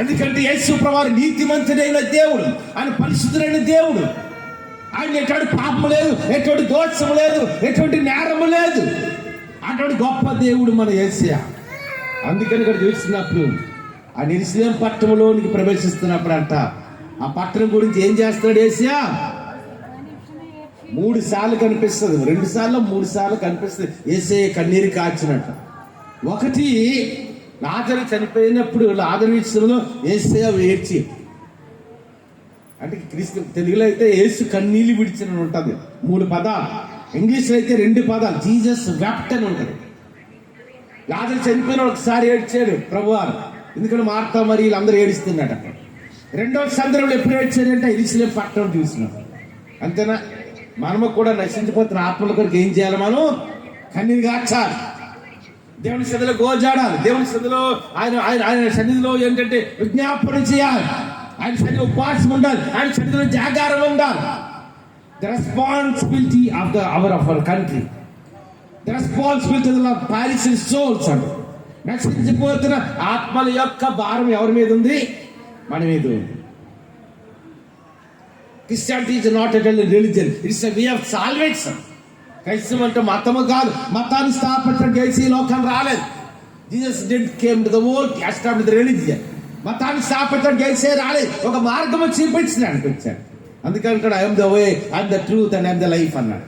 ఎందుకంటే యేసు ప్రభువు నీతిమంతుడైన దేవుడు, ఆయన పరిశుద్ధుడైన దేవుడు. ఆయన ఎటువంటి పాపము లేదు, ఎటువంటి దోషము లేదు, ఎటువంటి నేరము లేదు. అటువంటి గొప్ప దేవుడు మన యేసయ్య. అందుకని ఇక్కడ చూస్తున్నప్పుడు ఆ యెరూషలేము పట్టణంలోనికి ప్రవేశిస్తున్నప్పుడు అంట ఆ పట్టణం గురించి ఏం చేస్తున్నాడు యేసయ్య? 3 సార్లు కనిపిస్తుంది, 2 సార్లు 3 సార్లు కనిపిస్తుంది యేసయ్య కన్నీరు కార్చినట్టు. ఒకటి లాజరు చనిపోయినప్పుడు లాజరు విషయంలో యేసయ్య ఏడ్చి, అంటే క్రీస్తు తెలుగులో అయితే యేసు కన్నీళ్ళు విడిచిన ఉంటుంది 3 పదాలు, ఇంగ్లీష్లో అయితే 2 పదాలు, జీసస్ వెప్ట్ అని ఉంటుంది. లాజరు చనిపోయిన ఒకసారి ఏడ్చాడు ప్రభువారు, ఎందుకంటే మార్తా మరి వీళ్ళందరూ ఏడుస్తున్నట్టు. అక్కడ రెండవ సందర్భంలో ఎప్పుడు ఏడ్చాడంటే యెరూషలేము పట్టణం చూసినాం. అంతేనా? మనము కూడా నశించిపోతున్న ఆత్మల కొరకు ఏం చేయాలి? మనం కన్నీరు గార్చాలి, దేవుని సన్నిధిలో గోజాడాలి, దేవుని సన్నిధిలో ఆయన సన్నిధిలో ఏంటంటే విజ్ఞాపన చేయాలి, ఆయన సన్నిధిలో ఉపవాసం ఉండాలి, ఆయన సన్నిధిలో జాగారం ఉండాలి. The responsibility of our country, the responsibility of perish souls అంట. నశించిపోతున్న ఆత్మల యొక్క భారం ఎవరి మీద ఉంది? మన మీద ఉంది. Christianity is not a religion, it's a way of salvation. క్రైస్తవం అంటే మతము కాదు, మతాన్ని స్థాపించడానికి యేసు ఈ లోకం రాలేదు. Jesus did came to the world to establish the religion. మతాన్ని స్థాపించడానికి యేసే రాలేదు, ఒక మార్గము చూపించడానికి వచ్చాడు. అందుకని I'm the way, I'm the truth and I'm the life అన్నాడు.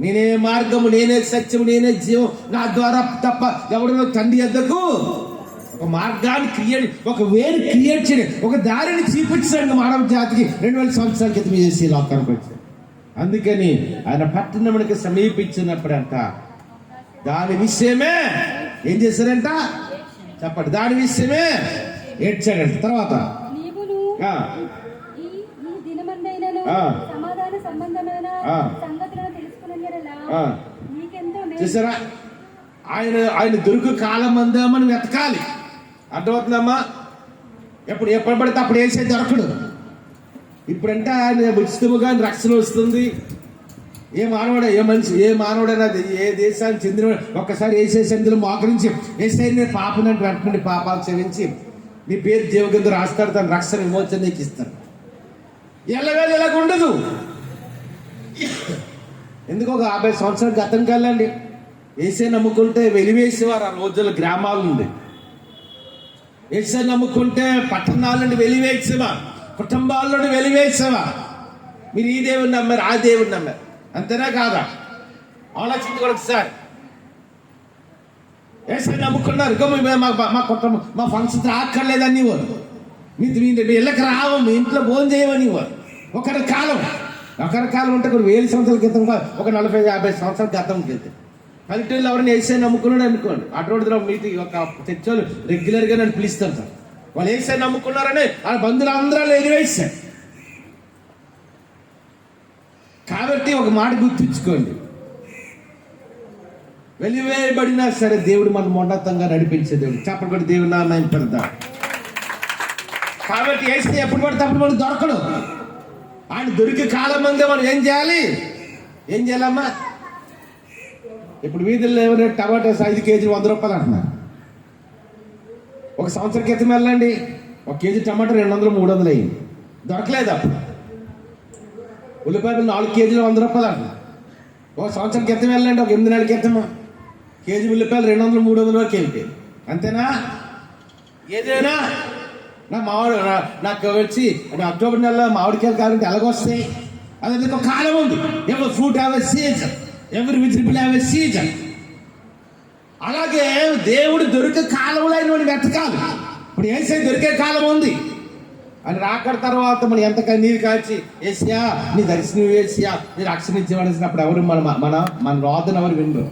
నేనే మార్గము, నేనే సత్యము, నేనే జీవం, నా ద్వారా తప్ప ఎవడో తండ్రి వద్దకు. ఒక మార్గాన్ని ఒక వేరు క్రియేట్ చేయడం, ఒక దారిని చూపించడానికి మానవ జాతికి 2000 సంవత్సరాల క్రితం చేసి లోకానికి వచ్చాడు. అందుకని ఆయన పట్టణమునికి సమీపించినప్పుడంట దాని విషయమే ఏం చేశారంట చెప్పండి, దాని విషయమే ఏడ్చాడంట. తర్వాత చూసారా, ఆయన దొరుకు కాలం అందా మనం వెతకాలి. అర్థమవుతుందమ్మా? ఎప్పుడు పడితే అప్పుడు వేసే దొరకడు. ఇప్పుడంటే ఆయన ఉచితముగా రక్షణ వస్తుంది. ఏ మానవుడు, ఏ మనిషి, ఏ మానవుడైనా ఏ దేశానికి చెందిన ఒక్కసారి వేసే సంధిలో మోకరించి వేసే నేను పాపనంటే వెంటనే పాపాలు క్షమించి నీ పేరు జీవ కింద రాస్తాడు, తన రక్షణ విమోచన నీకు ఇస్తాడు. ఎల్లవేళ ఇలాగ ఉండదు. ఎందుకు? ఒక 50 సంవత్సరాల గతం కల్లండి ఏసే నమ్ముకుంటే వెలివేసేవారు. ఆ రోజుల్లో గ్రామాల నుండి ఏసే నమ్ముకుంటే పట్టణాల నుండి వెలివేసేవా, కుటుంబాల నుండి వెలివేసేవా. మీరు ఈ దేవుని నమ్మారు, ఆ దేవుని నమ్మారు, అంతేనా కాదా? ఆలోచించుకోండి ఒకసారి. ఏసే నమ్ముకున్నారు, మా కుటుంబం మా ఫంక్షన్ రాక్కర్లేదని వారు, మీ ఇళ్ళకి రావు, మీ ఇంట్లో భోజనం చేయమని వారు. ఒకరి కాలం ఉంటే 1000 సంవత్సరాల క్రితం, ఒక 40-50 సంవత్సరాల క్రితం క్రితం పల్లెటూరులో ఎవరైనా ఏసై నమ్ముకున్నాడు అనుకోండి, అటువంటి మీటింగ్ ఒక చర్చలు రెగ్యులర్గా నన్ను పిలుస్తాను సార్. వాళ్ళు ఏసై నమ్ముకున్నారని ఆ బంధువులు అందరూ ఎగిరేసారు. కాబట్టి ఒక మాట గుర్తుంచుకోండి, వెలివేయబడినా సరే దేవుడు మన మొండతంగా నడిపించే దేవుడు. చెప్పబడి దేవుడు నామం పెడతాడు. కాబట్టి ఏసై ఎప్పుడు పడితే అప్పుడు మనకు దొరకడు. ఆయన దొరికే కాలం ముందే మనం ఏం చేయాలమ్మా? ఇప్పుడు వీధుల్లో ఏమైనా టమాటోస్ 5 కేజీలు 100 రూపాయలు అంటున్నారు. ఒక సంవత్సరం క్రితం వెళ్ళండి, 1 కేజీ టమాటో 200-300 అయ్యింది, దొరకలేదు. అప్పుడు ఉల్లిపాయలు 4 కేజీలు 100 రూపాయలు అంటున్నారు. ఒక సంవత్సరం క్రితం వెళ్ళండి, ఒక 8 నెలల క్రితం కేజీ ఉల్లిపాయలు 200-300 వరకు వెళ్ళిపోయింది. అంతేనా? ఏదైనా నాకు వచ్చి అక్టోబర్ నెలలో మామిడికాయలు కావాలంటే ఎలాగొస్తాయి? అదే ఒక కాలం ఉంది. ఎవరి ఫ్రూట్ హ్యావ్ ఎ సీజన్, ఎవరి వెజిటబుల్ హ్యావ్ ఎ సీజన్. అలాగే దేవుడు దొరికే కాలంలో ఆయన వెతకాలి. ఇప్పుడు యేసయ్య దొరికే కాలం ఉంది. అని రాకడ తర్వాత మనం ఎంత కన్నీరు కాచి యేసయ్యా నీ దర్శనం, యేసయ్యా నీ రక్షణ ఇచ్చేవాడినప్పుడు ఎవరు మన రోదన ఎవరు వినరు.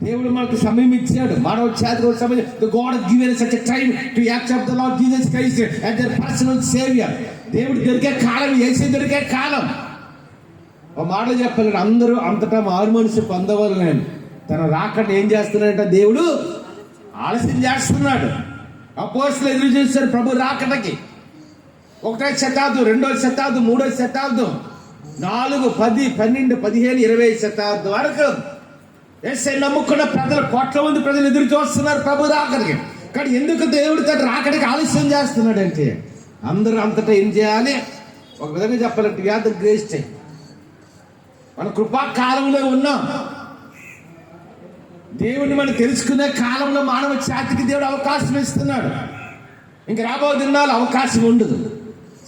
దేవుడు మనకు సమయం ఇచ్చాడు, మానవ చేతికి సమయం. The God has given us such a time to accept the Lord Jesus Christ as their personal savior. దేవుడు దొరికే కాలం, యేసయ్య దొరికే కాలం. ఒక మాట చెప్పాలి, అందరూ అంతటా మారు మనసు పొందవాలని తన రాకడ ఏం చేస్తున్నాడంట? దేవుడు ఆలస్యం చేస్తున్నాడు. అపోస్తలులు ఎదురు చూస్తారు ప్రభు రాకడకి. 1వ శతాబ్దం, 2వ శతాబ్దం, 3వ శతాబ్దం, 4, 10, 12, 15, 20 శతాబ్దం వరకు యేసయ్య నమ్ముకున్న ప్రజలు, 1 కోట్ల మంది ప్రజలు ఎదురు చూస్తున్నారు ప్రభు రాకడికి. కానీ ఎందుకు దేవుడు తన రాకడికి ఆలస్యం చేస్తున్నాడంటే అందరూ అంతటా ఏం చేయాలి? ఒక విధంగా చెప్పాలంటే we are the grace time. మన కృపాకాలంలో ఉన్నాం. దేవుని మనం తెలుసుకునే కాలంలో మానవ జాతికి దేవుడు అవకాశం ఇస్తున్నాడు. ఇంక రాబో దినాలు అవకాశం ఉండదు,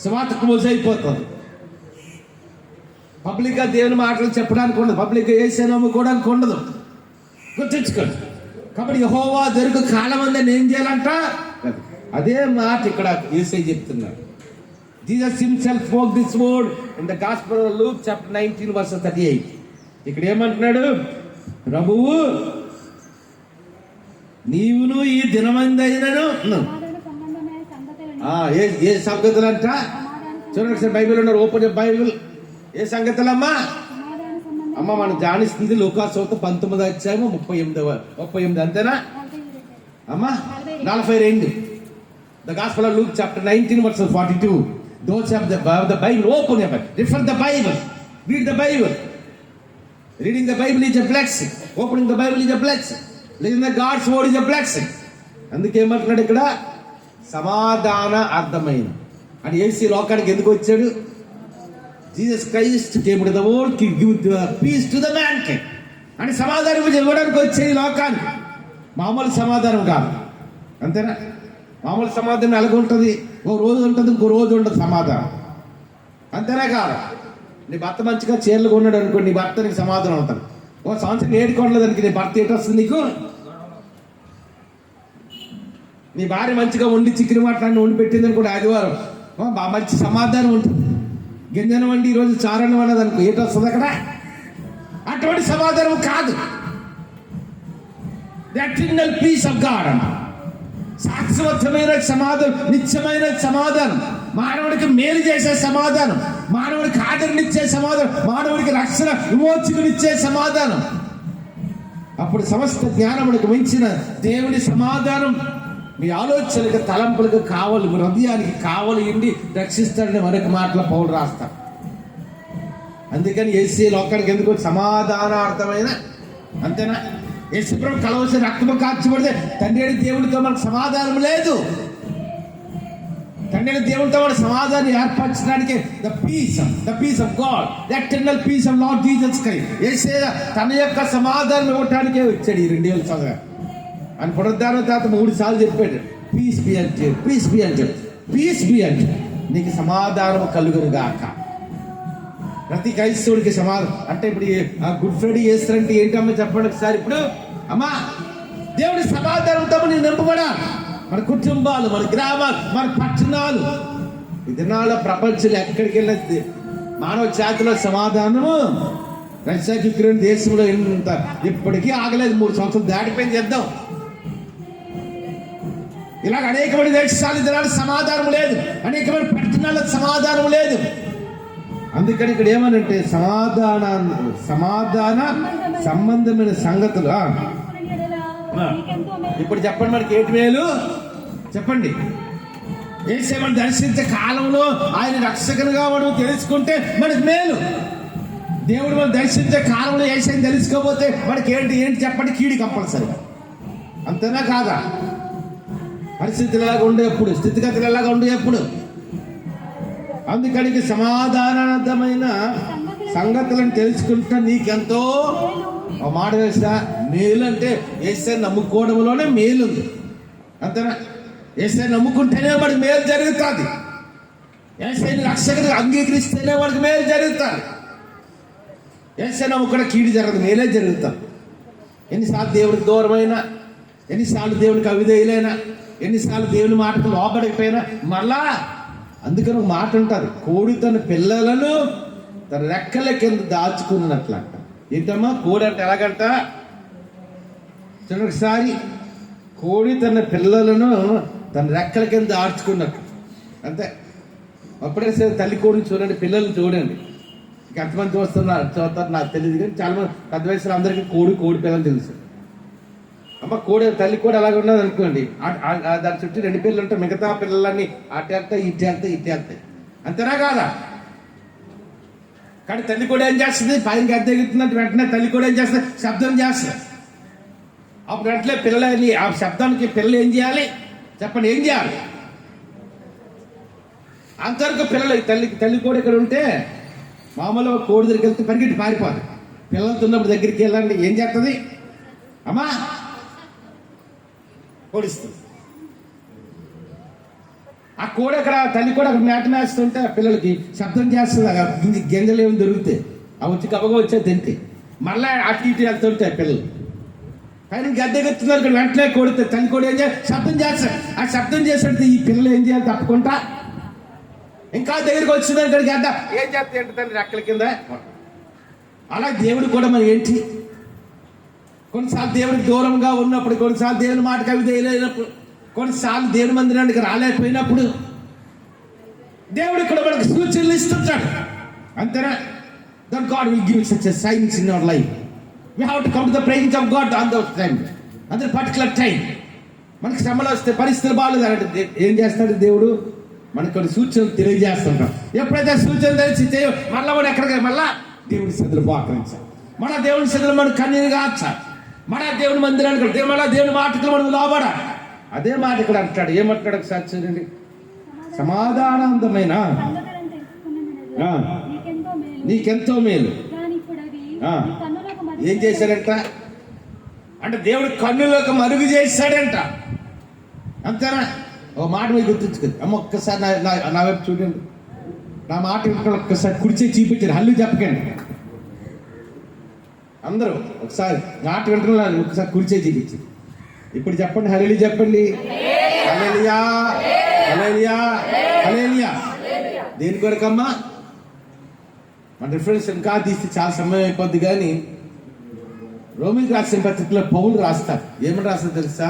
సువార్త క్లోజ్ అయిపోతుంది. పబ్లిక్గా దేవుని మాటలు చెప్పడానికి ఉండదు, పబ్లిక్గా యేసుని నమ్ముకోవడానికి ఉండదు. గుర్తుంచుకోండి. కాబట్టి యెహోవా దొరికి కాలం అందని ఏం చేయాలంట? అదే మాట ఇక్కడ యేసయ్య చెప్తున్నాడు. Jesus himself spoke this word in the gospel of Luke chapter 19 verse 38. ఇక్కడ ఏమంటున్నాడు? ప్రభువు నీవును ఈ దినమందైనను ఏ సంగతులు అంట చూడండి ఒకసారి. బైబిల్ ఉన్నారు, ఓపెన్ బైబిల్. ఏ సంగతులమ్మా? అమ్మ మనం ధ్యానిస్తుంది లూకాసువార్త 19:38 అంతేనా అమ్మా? 42. The gospel of Luke chapter 19 verse 42. Those have the Bible, open your Bible, refer the Bible, read the Bible. Reading the Bible is a blessing. Opening the Bible is a blessing. Listening the God's word is a blessing. అందుకే ఏమంటున్నాడు ఇక్కడ? సమాధాన అర్థమైన అని. యేసు లోకానికి ఎందుకు వచ్చాడు? Jesus Christ came to the world to give the peace to the mankind అని సమాధానం ఇవ్వడానికి వచ్చే ఈ లోకానికి. మామూలు సమాధానం కాదు, అంతేనా? మామూలు సమాధానం ఎలాగ ఉంటుంది? ఓ రోజు ఉంటుంది, ఇంకో రోజు ఉంటుంది సమాధానం, అంతేనా కాదు? నీ భర్త మంచిగా చీరలు కొన్నాడు అనుకో, నీ భర్త నీకు సమాధానం అవుతాడు. ఓ సంవత్సరం ఏడు కొనలేదు అనుకో, నీ భర్త ఏంటి వస్తుంది నీకు? నీ భార్య మంచిగా వండి చికెన్ మటన్ వండి పెట్టింది అనుకో ఆదివారం, మంచి సమాధానం ఉంటుంది. గింజనం వండి ఈరోజు చారణం అన్నది అనుకో, ఏంటి వస్తుంది అక్కడ? అటువంటి సమాధానం కాదు. The eternal peace of God అన్న, శాశ్వతమైన సమాధానం, నిత్యమైన సమాధానం, మానవుడికి మేలు చేసే సమాధానం, మానవుడికి ఆదరణిచ్చే సమాధానం, మానవుడికి రక్షణ విమోచకునిచ్చే సమాధానం. అప్పుడు సమస్త జ్ఞానముడికి మించిన దేవుని సమాధానం మీ ఆలోచనలకు తలంపులకు కావాలి, మీ హృదయానికి కావాలి ఇండి రక్షిస్తాడని మరొక మాటల పౌలు రాస్తాడు. అందుకని యేసయ్య లోకానికి ఎందుకు? సమాధానార్థమైన, అంతేనా? యేసుప్రభు కలవలసిన రక్తము కార్చబడితే తండ్రి దేవుడితో మనకు సమాధానం లేదు. తండ్రి దేవుడితో మన సమాధానం ఏర్పరచడానికి the peace of God, the eternal peace of Lord Jesus Christ. యేసయ్య తన యొక్క సమాధానం ఇవ్వటానికే వచ్చాడు ఈ 2000 సంవత్సరాలు. ఆయన పునరుద్ధానం తర్వాత 3 సార్లు చెప్పాడు, పీస్ బి అంటే, పీస్ బి అంటే, పీస్ బి అంటే నీకు సమాధానం కలుగును గాక. ప్రతి క్రైస్తవుడికి సమాధానం అంటే ఇప్పుడు గుడ్ ఫ్రైడే చేస్తారంటే ఏంటమ్మా చెప్పండి ఒకసారి. ఇప్పుడు అమ్మా దేవుడి సమాధానంతో నేను నింపబడాలి. మన కుటుంబాలు, మన గ్రామాలు, మన పట్టణాలు, ఈ దినాల ప్రపంచంలో ఎక్కడికి వెళ్ళదు మానవ జాతిలో సమాధానము. రష్యా యుక్రెయిన్ దేశంలో ఎంత ఇప్పటికీ ఆగలేదు, 3 సంవత్సరాలు దాటిపోయింది చేద్దాం. ఇలాగ అనేకమైన దేశాలు దినాలు సమాధానం లేదు, అనేకమైన పట్టణాలకు సమాధానం లేదు. అందుకని ఇక్కడ ఏమనంటే సమాధాన సంబంధమైన సంగతులు. ఇప్పుడు చెప్పండి, మనకి ఏంటి మేలు చెప్పండి? యేసయ్యను దర్శించే కాలంలో ఆయన రక్షకునిగా మనం తెలుసుకుంటే మనకి మేలు. దేవుడు మనం దర్శించే కాలంలో యేసయ్యను తెలుసుకోకపోతే మనకి ఏంటి చెప్పండి? కీడి కంపల్సరీ, అంతేనా కాదా? పరిస్థితులు ఎలాగ ఉండే ఎప్పుడు, స్థితిగతులు ఎలాగ ఉండే ఎప్పుడు. అందుకని సమాధానార్థమైన సంగతులను తెలుసుకుంటా నీకెంతో మాట వేసా మేలు. అంటే యేసయ్యను నమ్ముకోవడంలోనే మేలు ఉంది, అంతేనా? యేసయ్యను నమ్ముకుంటేనే వాడికి మేలు జరుగుతుంది. యేసయ్యను రక్షకుడిగా అంగీకరిస్తేనే వాడికి మేలు జరుగుతుంది. యేసయ్యను నమ్ముకుంటే కీడు జరగదు, మేలే జరుగుతుంది. ఎన్నిసార్లు దేవుడికి దూరమైనా, ఎన్నిసార్లు దేవునికి అవిధేయులైనా, ఎన్నిసార్లు దేవుని మాటకు లోబడకపోయినా మళ్ళా. అందుకని ఒక మాట ఉంటుంది, కోడి తన పిల్లలను తన రెక్కల కింద దాచుకున్నట్లు అంట. ఏంటమ్మా కోడి అంటే ఎలాగంట? చూడండి ఒకసారి. కోడి తన పిల్లలను తన రెక్కల కింద దాచుకున్నట్టు, అంతే. అప్పుడే సరే తల్లి కోడిని చూడండి, పిల్లల్ని చూడండి. ఎంతమంది చూస్తారు నాకు తెలియదు, కానీ చాలా మంది పెద్ద వయసులో అందరికీ కోడి పిల్లలు తెలుసు. అమ్మ కోడి తల్లి కూడా అలాగే ఉన్నది అనుకోండి, దాని చుట్టూ 2 పిల్లలు ఉంటాయి, మిగతా పిల్లలన్నీ అటు వెళ్తాయి ఇటు వెళ్తాయి, అంతేనా కాదా? కానీ తల్లి కూడా ఏం చేస్తుంది? పైన గద్దెగుతుందంటే వెంటనే తల్లి కూడా ఏం చేస్తుంది? శబ్దం చేస్తుంది. అప్పుడు వెంటనే పిల్లలని ఆ శబ్దానికి పిల్లలు ఏం చేయాలి చెప్పండి? ఏం చేయాలి? అంతవరకు పిల్లలు తల్లి కూడా ఇక్కడ ఉంటే మామూలుగా కోడి దగ్గరికి వెళ్తే పరిగెట్టి పారిపోదు. పిల్లలతో ఉన్నప్పుడు దగ్గరికి వెళ్ళండి, ఏం చేస్తుంది? అమ్మా పొడుస్తుంది. ఆ కోడి అక్కడ తల్లి కూడా అక్కడ మేట మేస్తుంటే పిల్లలకి శబ్దం చేస్తుంది. గింజలు ఏమి దొరికితే అవి వచ్చి కబగా వచ్చేది తింటే మళ్ళీ అటు ఇటు వెళ్తుంటాయి పిల్లలు. కానీ గద్దెగెత్తున్నారు ఇక్కడ వెంటనే కొడితే తల్లి కూడా ఏం చేయాలి? శబ్దం చేస్తాడు. ఆ శబ్దం చేసేది ఈ పిల్లలు ఏం చేయాలి? తప్పకుండా ఇంకా దగ్గరికి వచ్చిందని ఇక్కడికి గద్ద ఏం చేస్తాయి అంటే తల్లి రెక్కల కింద. అలా దేవుడు కూడా మరి ఏంటి, కొన్నిసార్లు దేవుడికి దూరంగా ఉన్నప్పుడు, కొన్నిసార్లు దేవుని మాటకు అవి తెలియనప్పుడు, కొన్నిసార్లు దేవుని మందిరానికి రాలేకపోయినప్పుడు దేవుడు ఇక్కడ మనకు సూచనలు ఇస్తుంటాడు. అంతేనా? That God will give such a science in our life. We have to come to the presence of God on those time, at that particular time. మనకి శ్రమలు వస్తే, పరిస్థితులు బాగాలేదంటే ఏం చేస్తాడు దేవుడు? మనకు కొన్ని సూచనలు తెలియజేస్తుంటాం. ఎప్పుడైతే సూచనలు తెలిసి మళ్ళీ మనం ఎక్కడికి మళ్ళా దేవుని సన్నిధిలో మోకరించాలి, మళ్ళా దేవుని సన్నిధిలో మనం కన్నీరు కాచాలి, మళ్ళా దేవుని మందిరానికి మళ్ళా దేవుని మాటకు మనం లోబడాలి. అదే మాట ఇక్కడ అంటాడు. ఏమంటాడు ఒకసారి చూడండి. సమాధానవంతమైన నీకెంతో మేలు. ఏం చేశాడంట అంటే దేవుడు కన్నులకు మరుగు చేశాడంట. అంతేనా? ఓ మాట మీకు గుర్తుంచుకుంది. అమ్మ ఒక్కసారి నా వైపు చూడండి. నా మాట వింటాడు. ఒక్కసారి కుడిచే చూపించారు. హల్లు చెప్పకండి అందరూ. ఒకసారి మాట వింటున్నారు, ఒక్కసారి కుడిచే చూపించారు. ఇప్పుడు చెప్పండి, హల్లెలూయా చెప్పండి. హల్లెలూయా, హల్లెలూయా, హల్లెలూయా. దేని కొరకమ్మా? మన రిఫరెన్స్ ఇంకా తీస్తే చాలా సమయం అయిపోద్ది. కానీ రోమికి రాసిన పత్రికలో పౌలు రాస్తారు. ఏమని రాస్తారు తెలుసా?